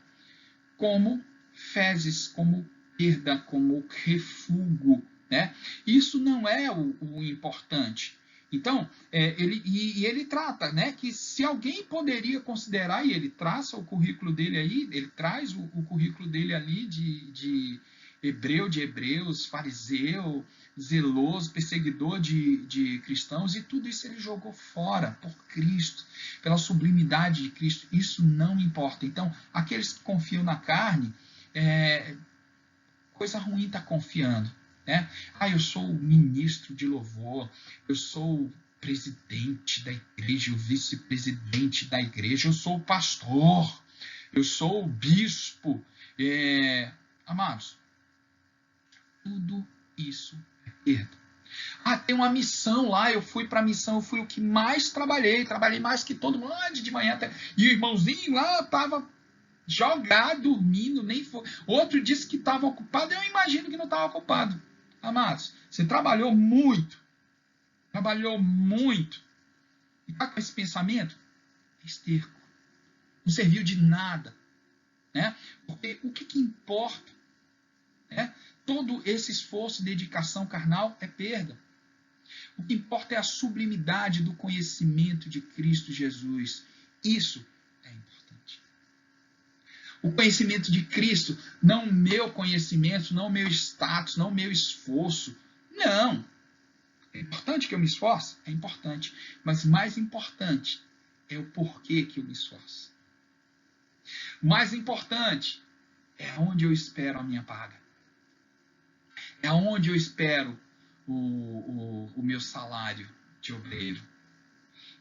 como fezes, como perda, como refúgio. Isso não é o importante. Então, ele trata, que se alguém poderia considerar, e ele traça o currículo dele aí, ele traz o currículo dele ali de hebreu de hebreus, fariseu, zeloso, perseguidor de cristãos, e tudo isso ele jogou fora por Cristo, pela sublimidade de Cristo. Isso não importa. Então, aqueles que confiam na carne, coisa ruim está confiando. Eu sou o ministro de louvor, eu sou o presidente da igreja, o vice-presidente da igreja, eu sou o pastor, eu sou o bispo. Amados, tudo isso é perda. Tem uma missão lá, eu fui para a missão, eu fui o que mais trabalhei mais que todo mundo, de manhã até. E o irmãozinho lá estava jogado, dormindo, nem foi. Outro disse que estava ocupado, eu imagino que não estava ocupado. Amados, você trabalhou muito. E está com esse pensamento? Esterco. Não serviu de nada. Porque o que importa? Todo esse esforço e dedicação carnal é perda. O que importa é a sublimidade do conhecimento de Cristo Jesus. Isso é importante. O conhecimento de Cristo, não o meu conhecimento, não o meu status, não o meu esforço. Não. É importante que eu me esforce? É importante. Mas mais importante é o porquê que eu me esforço. Mais importante é onde eu espero a minha paga. É onde eu espero o meu salário de obreiro.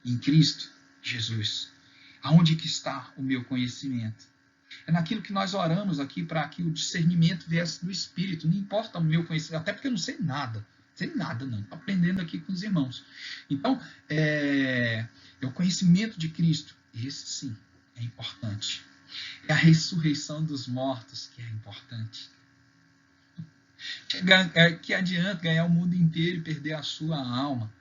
Em Cristo Jesus. Aonde que está o meu conhecimento? É naquilo que nós oramos aqui para que o discernimento viesse do Espírito. Não importa o meu conhecimento, até porque eu não sei nada. Sei nada, não. Estou aprendendo aqui com os irmãos. Então, é o conhecimento de Cristo. Esse sim é importante. É a ressurreição dos mortos que é importante. Que adianta ganhar o mundo inteiro e perder a sua alma?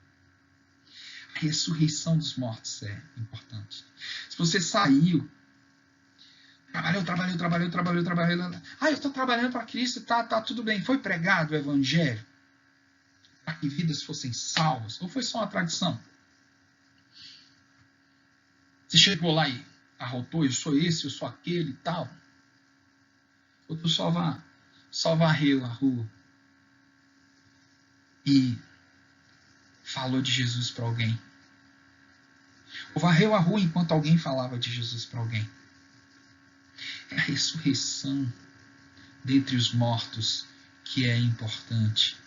A ressurreição dos mortos é importante. Se você saiu, trabalhou. Eu estou trabalhando para Cristo, tá tudo bem. Foi pregado o Evangelho para que vidas fossem salvas? Ou foi só uma tradição? Você chegou lá e arrotou, eu sou esse, eu sou aquele e tal. Ou tu só varreu a rua e falou de Jesus para alguém. Ou varreu a rua enquanto alguém falava de Jesus para alguém. É a ressurreição dentre os mortos que é importante.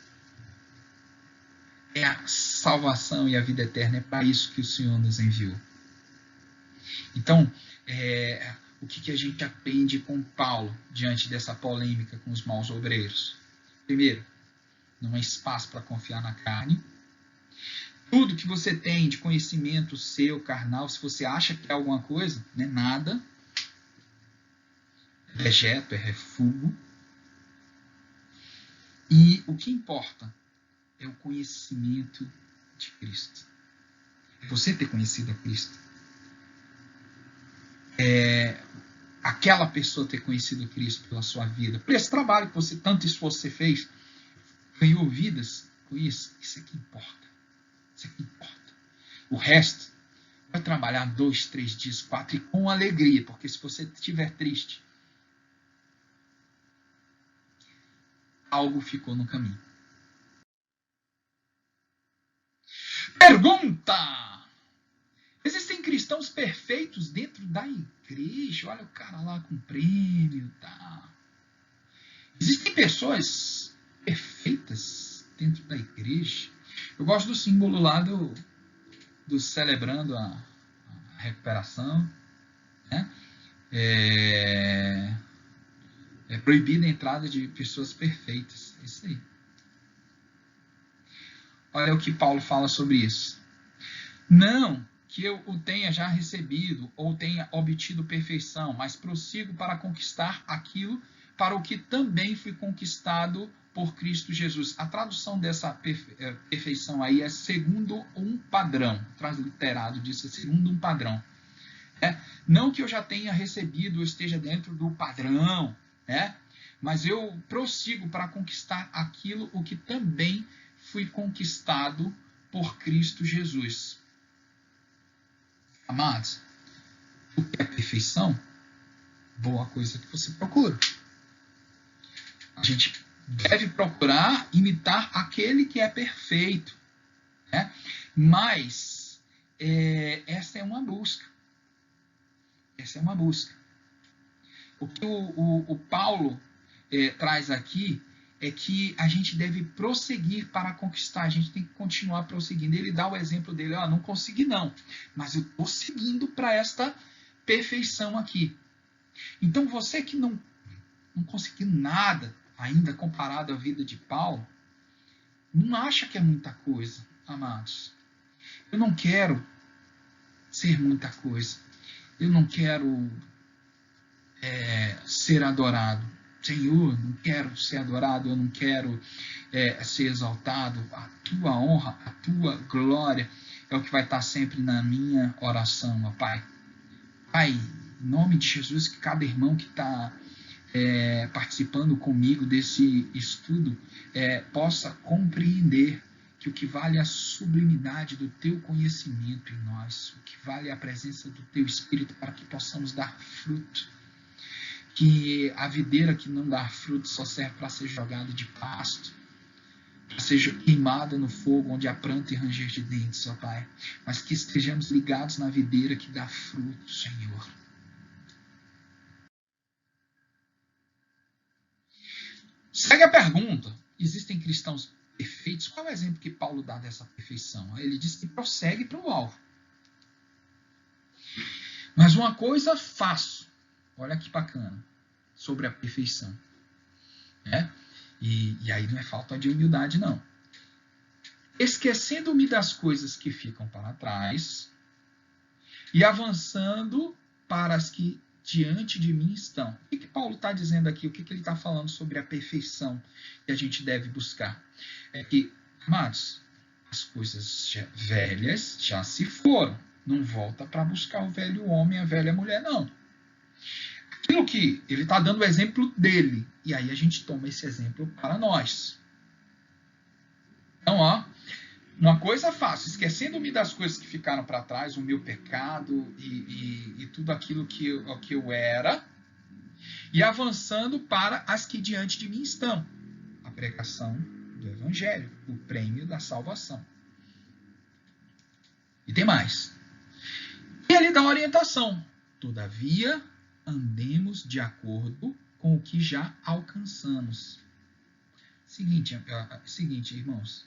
É a salvação e a vida eterna. É para isso que o Senhor nos enviou. Então, o que a gente aprende com Paulo diante dessa polêmica com os maus obreiros? Primeiro, não há espaço para confiar na carne. Tudo que você tem de conhecimento seu, carnal, se você acha que é alguma coisa, não é nada. dejeto, é refúgio. E o que importa é o conhecimento de Cristo. É você ter conhecido a Cristo. É aquela pessoa ter conhecido Cristo pela sua vida. Por esse trabalho que você, tanto esforço você fez, ganhou vidas com isso. Isso é que importa. Isso é que importa. O resto, vai trabalhar 2, 3 dias, 4 e com alegria. Porque se você estiver triste, algo ficou no caminho. Pergunta! Existem cristãos perfeitos dentro da igreja? Olha o cara lá com prêmio, tá? Existem pessoas perfeitas dentro da igreja? Eu gosto do símbolo lá do celebrando a recuperação, né? É proibida a entrada de pessoas perfeitas. É isso aí. Olha o que Paulo fala sobre isso. Não que eu o tenha já recebido ou tenha obtido perfeição, mas prossigo para conquistar aquilo para o que também fui conquistado por Cristo Jesus. A tradução dessa perfeição aí é segundo um padrão. Transliterado disso é segundo um padrão. Não que eu já tenha recebido ou esteja dentro do padrão, mas eu prossigo para conquistar aquilo o que também fui conquistado por Cristo Jesus. Amados, o que é perfeição? Boa coisa que você procura. A gente deve procurar imitar aquele que é perfeito. Mas essa é uma busca. Essa é uma busca. O que o Paulo traz aqui é que a gente deve prosseguir para conquistar. A gente tem que continuar prosseguindo. Ele dá o exemplo dele. Não consegui não, mas eu estou seguindo para esta perfeição aqui. Então você que não conseguiu nada ainda comparado à vida de Paulo, não acha que é muita coisa, amados. Eu não quero ser muita coisa. Eu não quero ser adorado. Senhor, não quero ser adorado, eu não quero ser exaltado. A tua honra, a tua glória é o que vai estar sempre na minha oração, ó Pai. Pai, em nome de Jesus, que cada irmão que está participando comigo desse estudo possa compreender que o que vale é a sublimidade do teu conhecimento em nós, o que vale é a presença do teu Espírito para que possamos dar fruto. Que a videira que não dá fruto só serve para ser jogada de pasto, para ser queimada no fogo onde há pranto e ranger de dentes, ó Pai. Mas que estejamos ligados na videira que dá fruto, Senhor. Segue a pergunta. Existem cristãos perfeitos? Qual é o exemplo que Paulo dá dessa perfeição? Ele diz que prossegue para o alvo. Mas uma coisa faço. Olha que bacana. Sobre a perfeição. E aí não é falta de humildade, não. Esquecendo-me das coisas que ficam para trás e avançando para as que diante de mim estão. O que Paulo está dizendo aqui? O que ele está falando sobre a perfeição que a gente deve buscar? É que, amados, as coisas velhas já se foram. Não volta para buscar o velho homem, a velha mulher, não. Aquilo que ele está dando o exemplo dele. E aí a gente toma esse exemplo para nós. Então, uma coisa fácil, esquecendo-me das coisas que ficaram para trás, o meu pecado e tudo aquilo que eu era, e avançando para as que diante de mim estão. A pregação do Evangelho, o prêmio da salvação. E tem mais. E ele dá orientação. Todavia, andemos de acordo com o que já alcançamos. Seguinte, irmãos,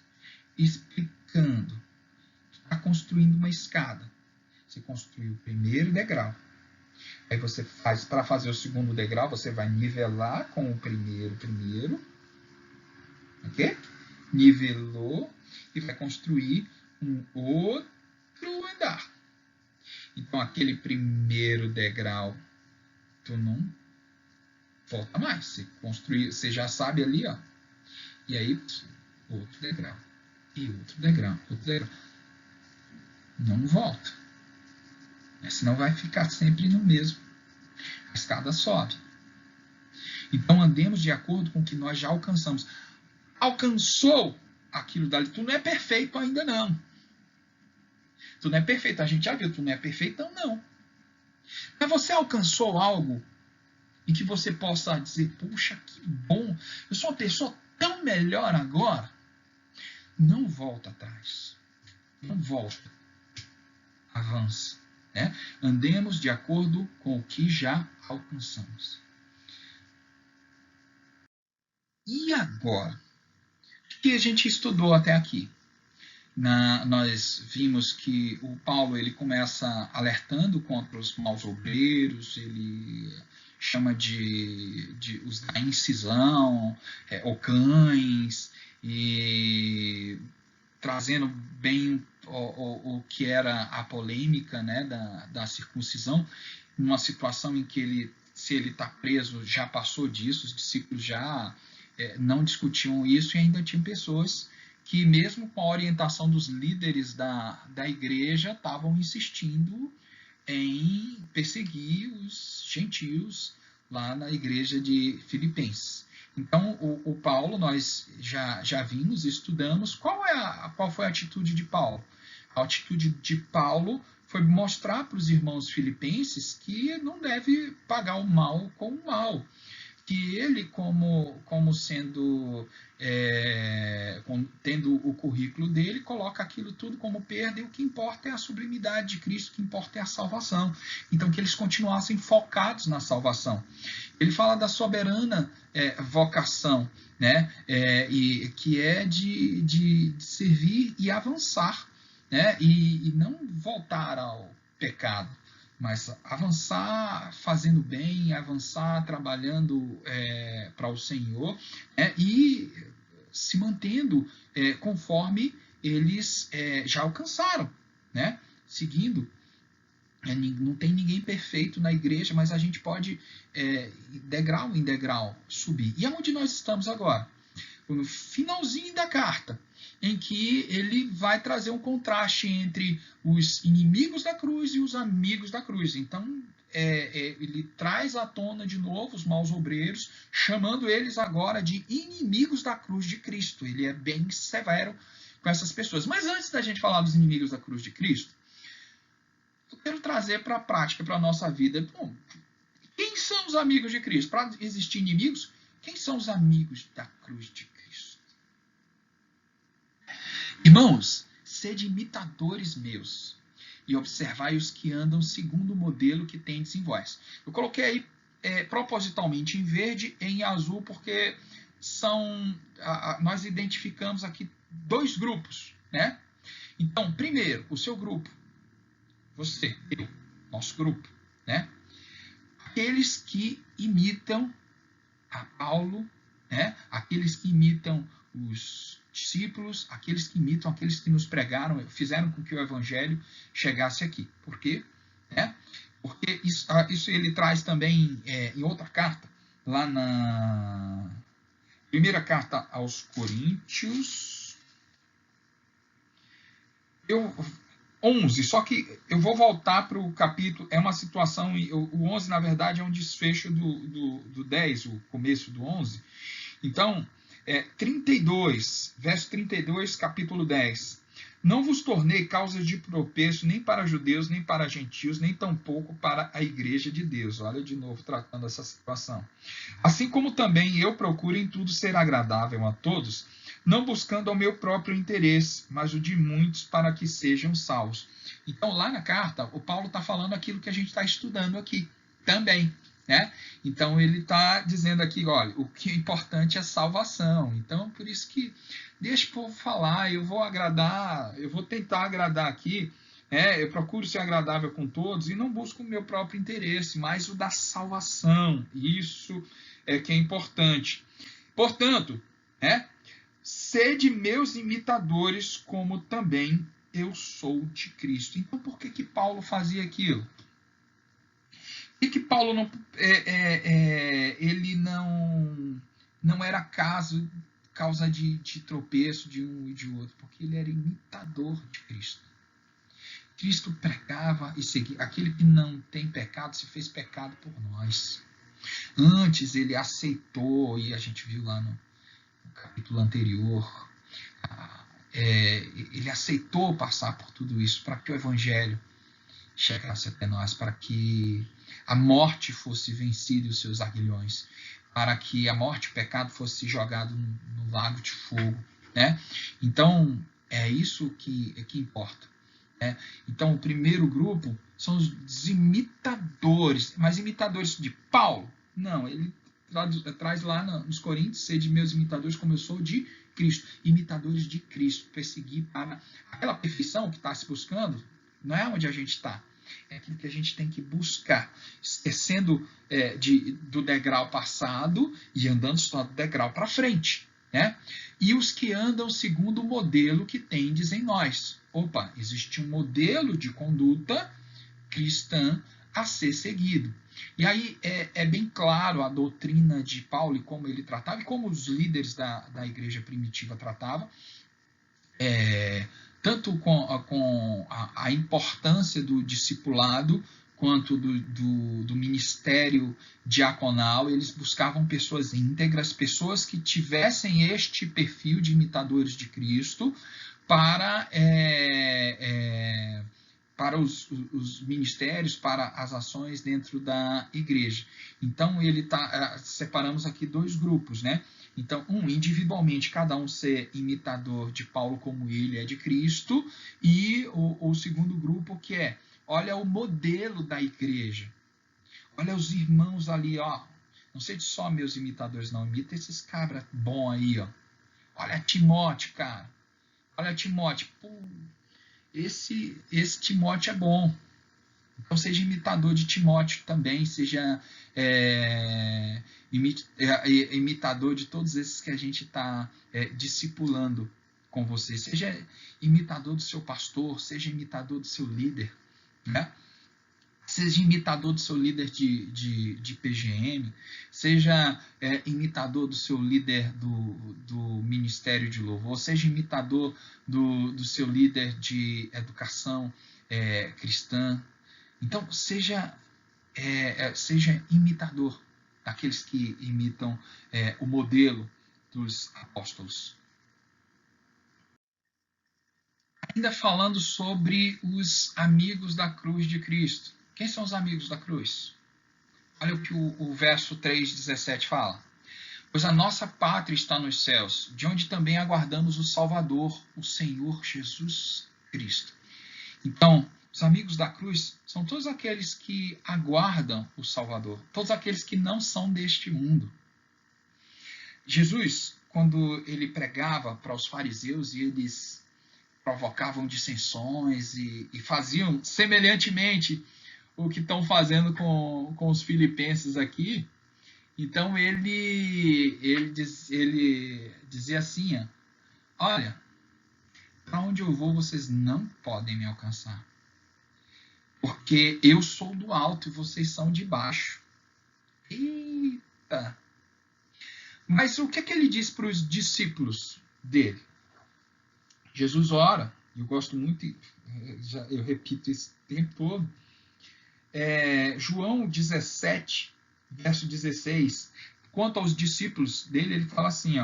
explicando, está construindo uma escada. Você construiu o primeiro degrau. Aí você faz, para fazer o segundo degrau, você vai nivelar com o primeiro, ok? Nivelou e vai construir um outro andar. Então, aquele primeiro degrau, tu não volta mais. Você já sabe ali, ó. E aí, outro degrau. E outro degrau, outro degrau. Não volta. Senão vai ficar sempre no mesmo. A escada sobe. Então andemos de acordo com o que nós já alcançamos. Alcançou aquilo dali. Tu não é perfeito ainda não. Tu não é perfeito. A gente já viu, tu não é perfeito, então não. Mas você alcançou algo em que você possa dizer, puxa, que bom. Eu sou uma pessoa tão melhor agora. Não volta atrás. Não volta. Avança. Né? Andemos de acordo com o que já alcançamos. E agora? O que a gente estudou até aqui? Nós vimos que o Paulo ele começa alertando contra os maus obreiros, ele chama de os da incisão, ou cães, e trazendo bem o que era a polêmica, né, da circuncisão, numa situação em que ele, se ele está preso, já passou disso, os discípulos já não discutiam isso, e ainda tinham pessoas que, mesmo com a orientação dos líderes da igreja, estavam insistindo em perseguir os gentios lá na igreja de Filipenses. Então, o Paulo, nós já vimos, estudamos. Qual foi a atitude de Paulo? A atitude de Paulo foi mostrar para os irmãos filipenses que não deve pagar o mal com o mal. Que ele, como sendo, tendo o currículo dele, coloca aquilo tudo como perda, e o que importa é a sublimidade de Cristo, o que importa é a salvação. Então, que eles continuassem focados na salvação. Ele fala da soberana vocação, né? E que é de servir e avançar, né? E não voltar ao pecado, mas avançar fazendo bem, avançar trabalhando para o Senhor, e se mantendo conforme eles já alcançaram, né? Seguindo. Não tem ninguém perfeito na igreja, mas a gente pode, degrau em degrau, subir. E aonde nós estamos agora? No finalzinho da carta, em que ele vai trazer um contraste entre os inimigos da cruz e os amigos da cruz. Então, ele traz à tona de novo os maus obreiros, chamando eles agora de inimigos da cruz de Cristo. Ele é bem severo com essas pessoas. Mas antes da gente falar dos inimigos da cruz de Cristo, eu quero trazer para a prática, para a nossa vida. Bom, quem são os amigos de Cristo? Para existir inimigos, quem são os amigos da cruz de Cristo? Irmãos, sede imitadores meus e observai os que andam segundo o modelo que tendes em vós. Eu coloquei aí propositalmente em verde e em azul, porque nós identificamos aqui dois grupos, né? Então, primeiro, o seu grupo. Você, eu, nosso grupo, né? Aqueles que imitam a Paulo, né? Aqueles que imitam os discípulos, aqueles que imitam aqueles que nos pregaram, fizeram com que o evangelho chegasse aqui. Por quê? Porque isso ele traz também em outra carta, lá na primeira carta aos Coríntios. 11, só que eu vou voltar para o capítulo, é uma situação, o 11 na verdade é um desfecho do 10, o começo do 11, então, 32, verso 32, capítulo 10, não vos tornei causa de tropeço nem para judeus, nem para gentios, nem tampouco para a igreja de Deus. Olha de novo tratando essa situação. Assim como também eu procuro em tudo ser agradável a todos, não buscando ao meu próprio interesse, mas o de muitos para que sejam salvos. Então, lá na carta, o Paulo está falando aquilo que a gente está estudando aqui também, né? Então, ele está dizendo aqui, olha, o que é importante é salvação. Então, por isso que deixa o povo falar, eu vou agradar, eu vou tentar agradar aqui, eu procuro ser agradável com todos e não busco o meu próprio interesse, mas o da salvação. Isso é que é importante. Portanto, sede meus imitadores, como também eu sou de Cristo. Então, por que Paulo fazia aquilo? Por que Paulo ele não era causa de tropeço de um e de outro, porque ele era imitador de Cristo. Cristo pregava e seguia. Aquele que não tem pecado se fez pecado por nós. Antes ele aceitou, e a gente viu lá no capítulo anterior, ele aceitou passar por tudo isso para que o evangelho chegasse até nós, para que a morte fosse vencida e os seus aguilhões, para que a morte e o pecado fosse jogado no lago de fogo, né? Então, é isso que importa. Então, o primeiro grupo são os imitadores, mas imitadores de Paulo? Não, ele traz lá nos Coríntios, sede meus imitadores como eu sou de Cristo. Imitadores de Cristo, perseguir para aquela perfeição que está se buscando, não é onde a gente está, é aquilo que a gente tem que buscar, esquecendo do degrau passado e andando só do degrau para frente. Né? E os que andam segundo o modelo que tendes em nós. Opa, existe um modelo de conduta cristã a ser seguido. E aí é bem claro a doutrina de Paulo e como ele tratava, e como os líderes da igreja primitiva tratavam, tanto com a importância do discipulado, quanto do ministério diaconal. Eles buscavam pessoas íntegras, pessoas que tivessem este perfil de imitadores de Cristo para os ministérios, para as ações dentro da igreja. Então, separamos aqui dois grupos, né? Então, individualmente, cada um ser imitador de Paulo como ele é de Cristo, e o segundo grupo que olha o modelo da igreja. Olha os irmãos ali, ó. Não sede só meus imitadores, não. Imita esses cabras bons aí, ó. Olha Timóteo, cara. Olha Timóteo. Pô, esse Timóteo é bom. Então seja imitador de Timóteo também. Seja imitador de todos esses que a gente está discipulando com você. Seja imitador do seu pastor. Seja imitador do seu líder. Né? Seja imitador do seu líder de PGM, seja imitador do seu líder do Ministério de Louvor, seja imitador do seu líder de educação cristã. Então, seja imitador daqueles que imitam o modelo dos apóstolos. Ainda falando sobre os amigos da cruz de Cristo. Quem são os amigos da cruz? Olha o que o verso 3,17 fala. Pois a nossa pátria está nos céus, de onde também aguardamos o Salvador, o Senhor Jesus Cristo. Então, os amigos da cruz são todos aqueles que aguardam o Salvador, todos aqueles que não são deste mundo. Jesus, quando ele pregava para os fariseus e eles provocavam dissensões e faziam semelhantemente o que estão fazendo com os filipenses aqui, então ele dizia assim, olha, para onde eu vou vocês não podem me alcançar, porque eu sou do alto e vocês são de baixo. Eita! Mas o que ele diz para os discípulos dele? Jesus ora, eu gosto muito, eu repito isso o tempo todo, João 17, verso 16, quanto aos discípulos dele, ele fala assim,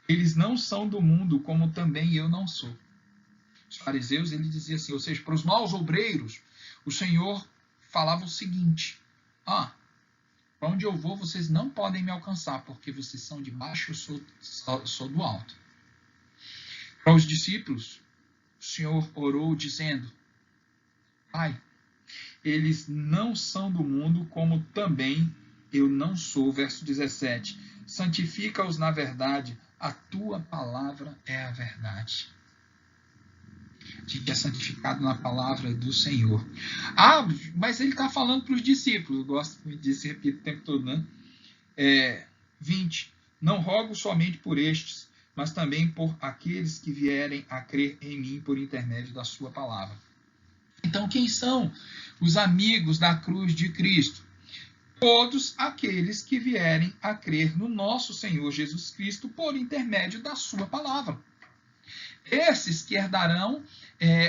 eles não são do mundo, como também eu não sou. Os fariseus, ele dizia assim, ou seja, para os maus obreiros, o Senhor falava o seguinte, para onde eu vou, vocês não podem me alcançar, porque vocês são de baixo, eu sou do alto. Para os discípulos, o Senhor orou dizendo, Pai, eles não são do mundo, como também eu não sou. Verso 17. Santifica-os na verdade, a tua palavra é a verdade. A gente é santificado na palavra do Senhor. Mas ele está falando para os discípulos. Eu gosto muito disso, repito o tempo todo, né? 20. Não rogo somente por estes, mas também por aqueles que vierem a crer em mim por intermédio da sua palavra. Então, quem são os amigos da cruz de Cristo? todos aqueles que vierem a crer no nosso Senhor Jesus Cristo por intermédio da sua palavra. Esses que herdarão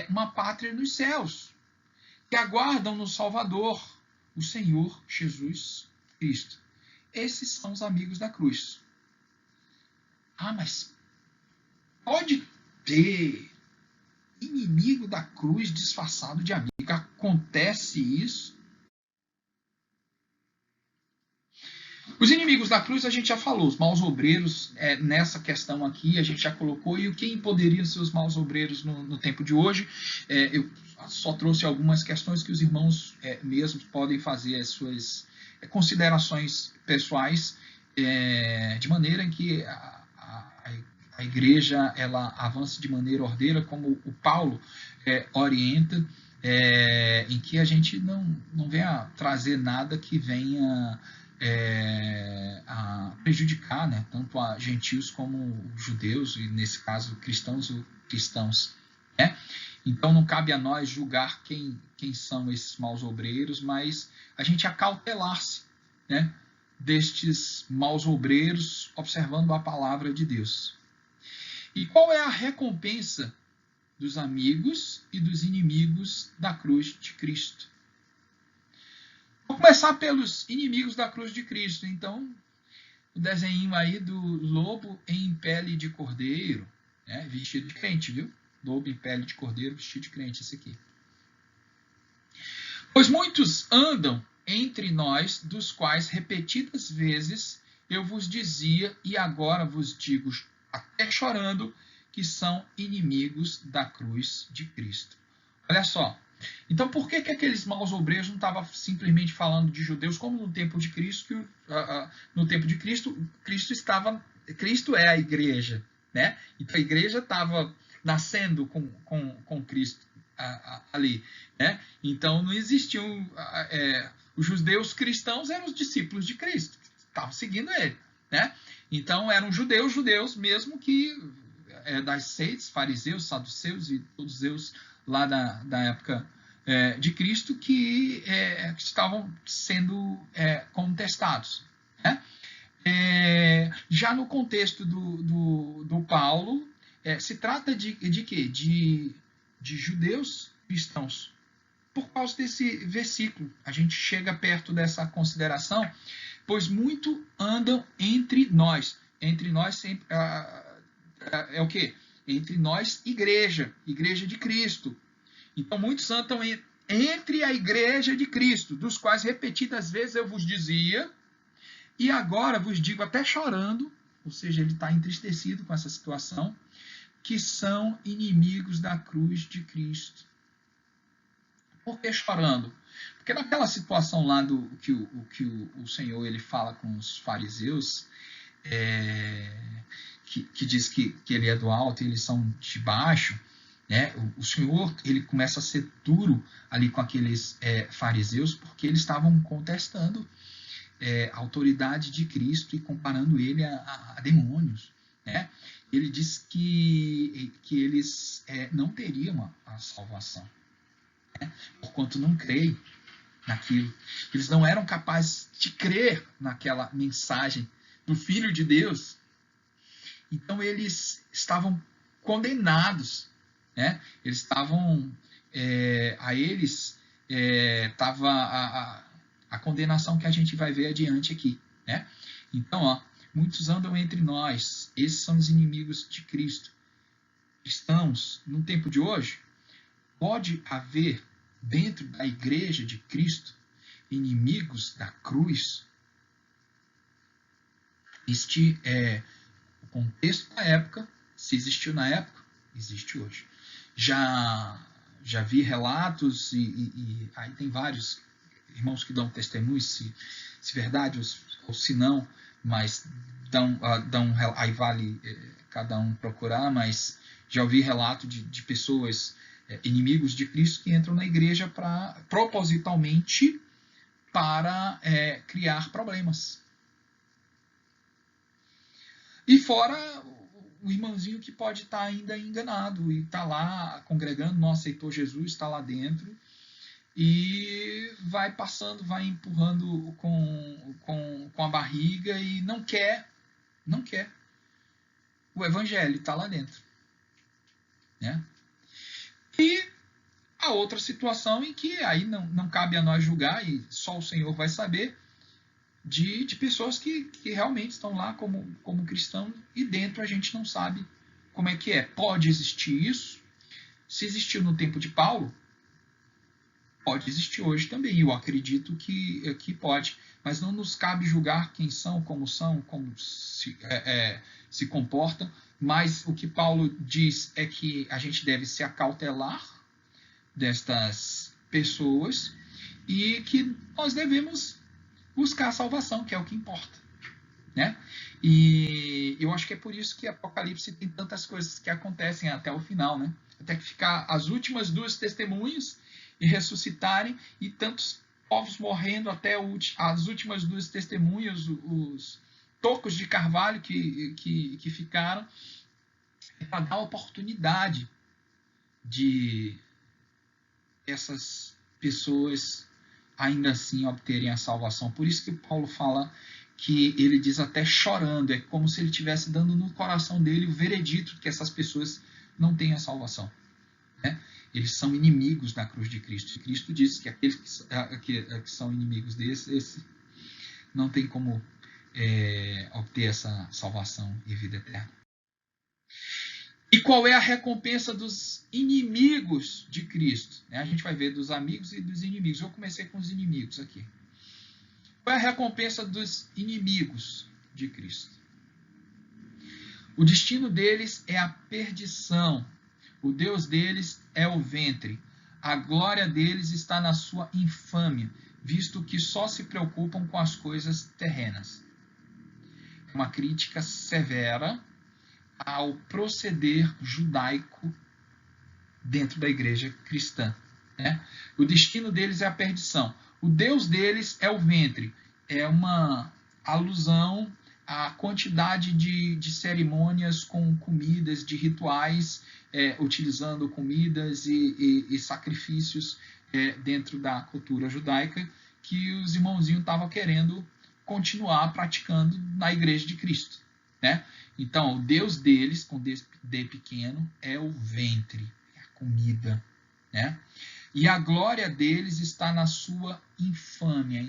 uma pátria nos céus, que aguardam no Salvador, o Senhor Jesus Cristo. Esses são os amigos da cruz. Mas pode ter inimigo da cruz disfarçado de amigo. Acontece isso? Os inimigos da cruz a gente já falou, os maus obreiros, nessa questão aqui a gente já colocou, e quem poderiam ser os maus obreiros no tempo de hoje. Eu só trouxe algumas questões que os irmãos mesmos podem fazer as suas considerações pessoais, de maneira em que a igreja ela avance de maneira ordeira, como o Paulo orienta, em que a gente não venha trazer nada que venha a prejudicar, né, tanto a gentios como judeus, e nesse caso cristãos ou cristãos. Né? Então não cabe a nós julgar quem são esses maus obreiros, mas a gente acautelar-se, né, destes maus obreiros, observando a palavra de Deus. E qual é a recompensa dos amigos e dos inimigos da cruz de Cristo? Vou começar pelos inimigos da cruz de Cristo. Então, o desenho aí do lobo em pele de cordeiro, né, vestido de crente, viu? Lobo em pele de cordeiro, vestido de crente, esse aqui. Pois muitos andam entre nós, dos quais repetidas vezes eu vos dizia, e agora vos digo, até chorando, que são inimigos da cruz de Cristo. Olha só. Então, por que aqueles maus obreiros não estavam simplesmente falando de judeus, como no tempo de Cristo? No tempo de Cristo, Cristo é a igreja, né? Então a igreja estava nascendo com Cristo ali, né? Então não existiam os judeus cristãos, eram os discípulos de Cristo, estavam seguindo ele, né? Então eram judeus mesmo, que das seitas, fariseus, saduceus e todos eles lá da época de Cristo, que estavam sendo contestados. Né? Já no contexto do Paulo, se trata de quê? De judeus cristãos. Por causa desse versículo, a gente chega perto dessa consideração, pois muito andam entre nós. Entre nós sempre é o quê? Entre nós, igreja de Cristo. Então, muitos andam entre a igreja de Cristo, dos quais repetidas vezes eu vos dizia, e agora vos digo até chorando, ou seja, ele está entristecido com essa situação, que são inimigos da cruz de Cristo. Por que chorando? Porque naquela situação lá do que o Senhor ele fala com os fariseus, que diz que ele é do alto e eles são de baixo, né? O Senhor ele começa a ser duro ali com aqueles fariseus, porque eles estavam contestando a autoridade de Cristo e comparando ele a demônios. Né? Ele diz que eles não teriam a salvação, né? Porquanto não creem naquilo. Eles não eram capazes de crer naquela mensagem do Filho de Deus. Então eles estavam condenados, né? Eles estavam a eles estava a condenação que a gente vai ver adiante aqui, né? Então, muitos andam entre nós, esses são os inimigos de Cristo. Cristãos, no tempo de hoje, pode haver dentro da igreja de Cristo inimigos da cruz. Este o contexto da época, se existiu na época, existe hoje. Já vi relatos, e aí tem vários irmãos que dão testemunho, se verdade ou se não, mas aí vale cada um procurar, mas já ouvi relato de pessoas, inimigos de Cristo, que entram na igreja propositalmente para criar problemas. E fora o irmãozinho que pode estar ainda enganado e está lá congregando, não aceitou Jesus, está lá dentro, e vai passando, vai empurrando com a barriga e não quer. O evangelho está lá dentro. Né? E a outra situação em que aí não cabe a nós julgar, e só o Senhor vai saber, de pessoas que realmente estão lá como cristãos e dentro a gente não sabe como é que é. Pode existir isso. Se existiu no tempo de Paulo, pode existir hoje também. Eu acredito que pode. Mas não nos cabe julgar quem são, como se comportam. Mas o que Paulo diz é que a gente deve se acautelar destas pessoas e que nós devemos buscar a salvação, que é o que importa. Né? E eu acho que é por isso que Apocalipse tem tantas coisas que acontecem até o final, né? Até que ficar as últimas duas testemunhas e ressuscitarem, e tantos povos morrendo até as últimas duas testemunhas, os tocos de carvalho que ficaram, para dar a oportunidade de essas pessoas ainda assim obterem a salvação. Por isso que Paulo fala que ele diz até chorando, é como se ele estivesse dando no coração dele o veredito que essas pessoas não têm a salvação. Né? Eles são inimigos da cruz de Cristo. E Cristo disse que aqueles que são inimigos esse não tem como obter essa salvação e vida eterna. E qual é a recompensa dos inimigos de Cristo? A gente vai ver dos amigos e dos inimigos. Eu comecei com os inimigos aqui. Qual é a recompensa dos inimigos de Cristo? O destino deles é a perdição. O Deus deles é o ventre. A glória deles está na sua infâmia, visto que só se preocupam com as coisas terrenas. Uma crítica severa ao proceder judaico dentro da igreja cristã. Né? O destino deles é a perdição. O Deus deles é o ventre. É uma alusão à quantidade de cerimônias com comidas, de rituais, utilizando comidas e sacrifícios dentro da cultura judaica, que os irmãozinhos estavam querendo continuar praticando na igreja de Cristo. Né? Então, o Deus deles, com D pequeno, é o ventre, é a comida. Né? E a glória deles está na sua infâmia.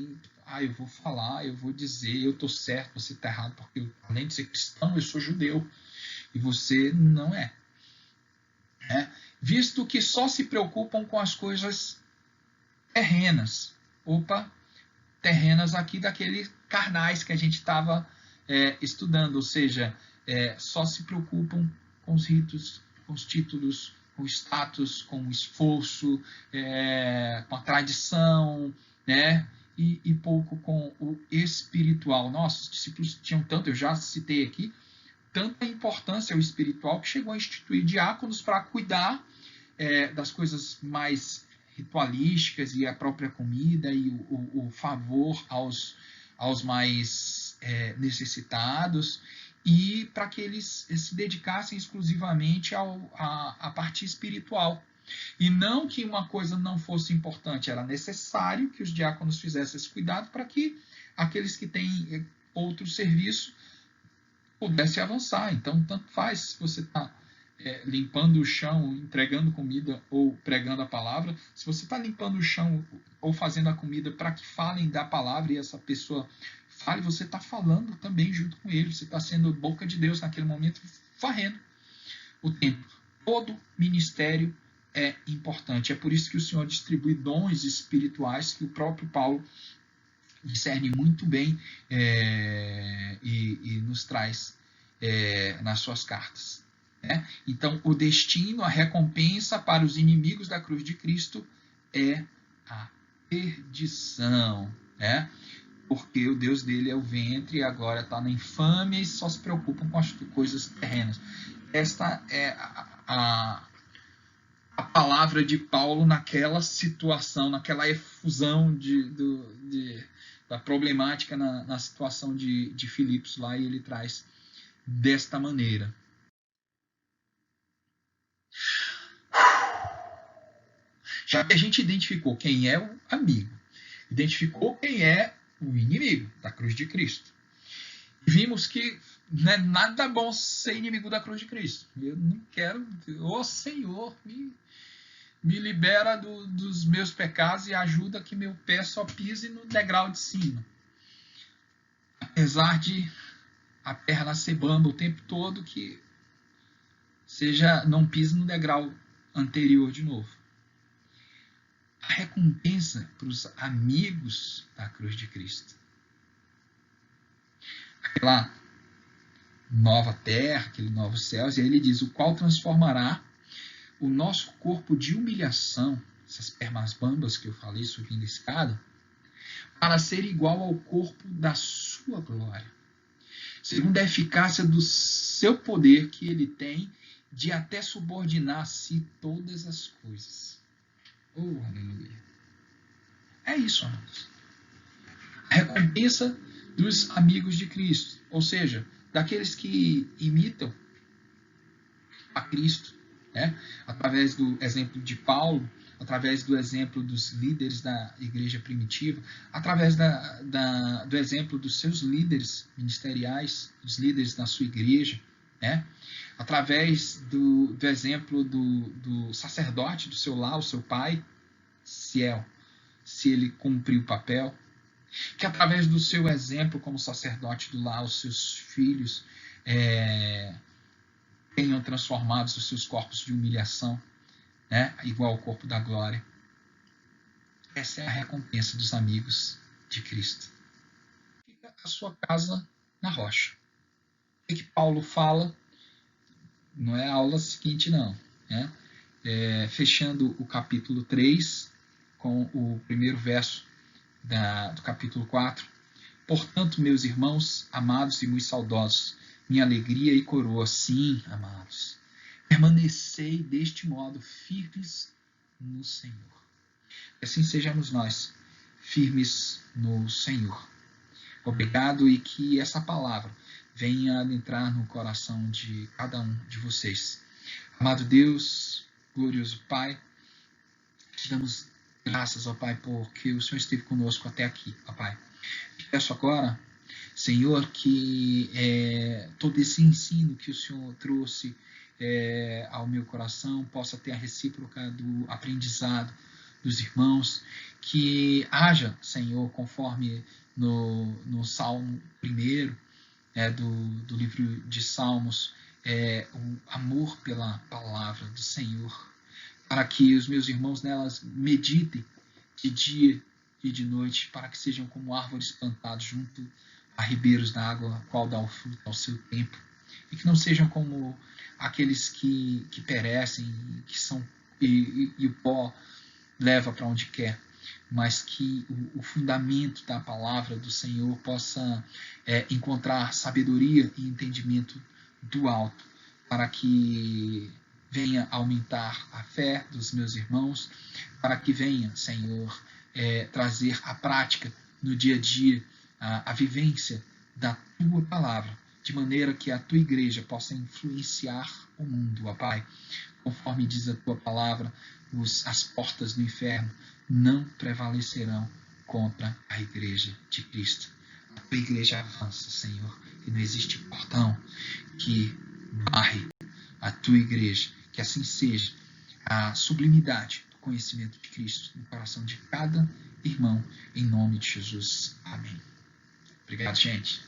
Eu vou falar, eu vou dizer, eu estou certo, você está errado, porque eu, além de ser cristão, eu sou judeu. E você não é. Visto que só se preocupam com as coisas terrenas. Terrenas aqui daqueles carnais que a gente estava estudando, ou seja, só se preocupam com os ritos, com os títulos, com o status, com o esforço, com a tradição, né? E pouco com o espiritual. Nossa, os discípulos tinham tanto, eu já citei aqui, tanta importância ao espiritual que chegou a instituir diáconos para cuidar das coisas mais ritualísticas e a própria comida e o favor aos mais necessitados, e para que eles se dedicassem exclusivamente à parte espiritual. E não que uma coisa não fosse importante, era necessário que os diáconos fizessem esse cuidado para que aqueles que têm outro serviço pudessem avançar. Então, tanto faz se você está limpando o chão, entregando comida ou pregando a palavra. Se você está limpando o chão ou fazendo a comida para que falem da palavra e essa pessoa fale, você está falando também junto com ele. Você está sendo boca de Deus naquele momento, varrendo o templo. Todo ministério é importante. É por isso que o Senhor distribui dons espirituais que o próprio Paulo discerne muito bem e nos traz nas suas cartas. Né? Então, o destino, a recompensa para os inimigos da cruz de Cristo é a perdição. Né? Porque o Deus dele é o ventre e agora está na infâmia e só se preocupam com as coisas terrenas. Esta é a palavra de Paulo naquela situação, naquela efusão da problemática na situação de Filipos lá, e ele traz desta maneira. Já que a gente identificou quem é o amigo, identificou quem é o inimigo da cruz de Cristo. E vimos que não é nada bom ser inimigo da cruz de Cristo. Eu não quero, Senhor, me libera dos meus pecados e ajuda que meu pé só pise no degrau de cima. Apesar de a perna ser bamba o tempo todo, que não pise no degrau anterior de novo. A recompensa para os amigos da cruz de Cristo. Aquela nova terra, aquele novo céu, e aí ele diz, o qual transformará o nosso corpo de humilhação, essas pernas bambas que eu falei subindo a escada, para ser igual ao corpo da sua glória, segundo a eficácia do seu poder que ele tem de até subordinar a si todas as coisas. Oh, aleluia. É isso, amados. A recompensa dos amigos de Cristo, ou seja, daqueles que imitam a Cristo, né? Através do exemplo de Paulo, através do exemplo dos líderes da igreja primitiva, através do exemplo dos seus líderes ministeriais, dos líderes da sua igreja, né? Através do exemplo do sacerdote do seu lar, o seu pai, se ele cumprir o papel, que através do seu exemplo como sacerdote do lar, os seus filhos tenham transformado os seus corpos de humilhação, né, igual ao corpo da glória. Essa é a recompensa dos amigos de Cristo. Fica a sua casa na rocha. O que Paulo fala? Não é a aula seguinte, não. Né? Fechando o capítulo 3, com o primeiro verso do capítulo 4. Portanto, meus irmãos, amados e muito saudosos, minha alegria e coroa, sim, amados, permanecei deste modo firmes no Senhor. Que assim sejamos nós, firmes no Senhor. Obrigado, e que essa palavra venha adentrar no coração de cada um de vocês. Amado Deus, glorioso Pai, te damos graças, ó Pai, porque o Senhor esteve conosco até aqui, ó Pai. Te peço agora, Senhor, que todo esse ensino que o Senhor trouxe ao meu coração possa ter a recíproca do aprendizado dos irmãos, que haja, Senhor, conforme no Salmo 1 do livro de Salmos, o amor pela palavra do Senhor, para que os meus irmãos nelas meditem de dia e de noite, para que sejam como árvores plantadas junto a ribeiros da água, qual dá o fruto ao seu tempo, e que não sejam como aqueles que perecem, e o pó leva para onde quer, mas que o fundamento da palavra do Senhor possa encontrar sabedoria e entendimento do alto, para que venha aumentar a fé dos meus irmãos, para que venha, Senhor, trazer à prática no dia a dia a vivência da tua palavra, de maneira que a tua igreja possa influenciar o mundo, ó Pai. Conforme diz a tua palavra, as portas do inferno não prevalecerão contra a igreja de Cristo. A tua igreja avança, Senhor, e não existe portão que barre a tua igreja. Que assim seja a sublimidade do conhecimento de Cristo no coração de cada irmão, em nome de Jesus. Amém. Obrigado, gente.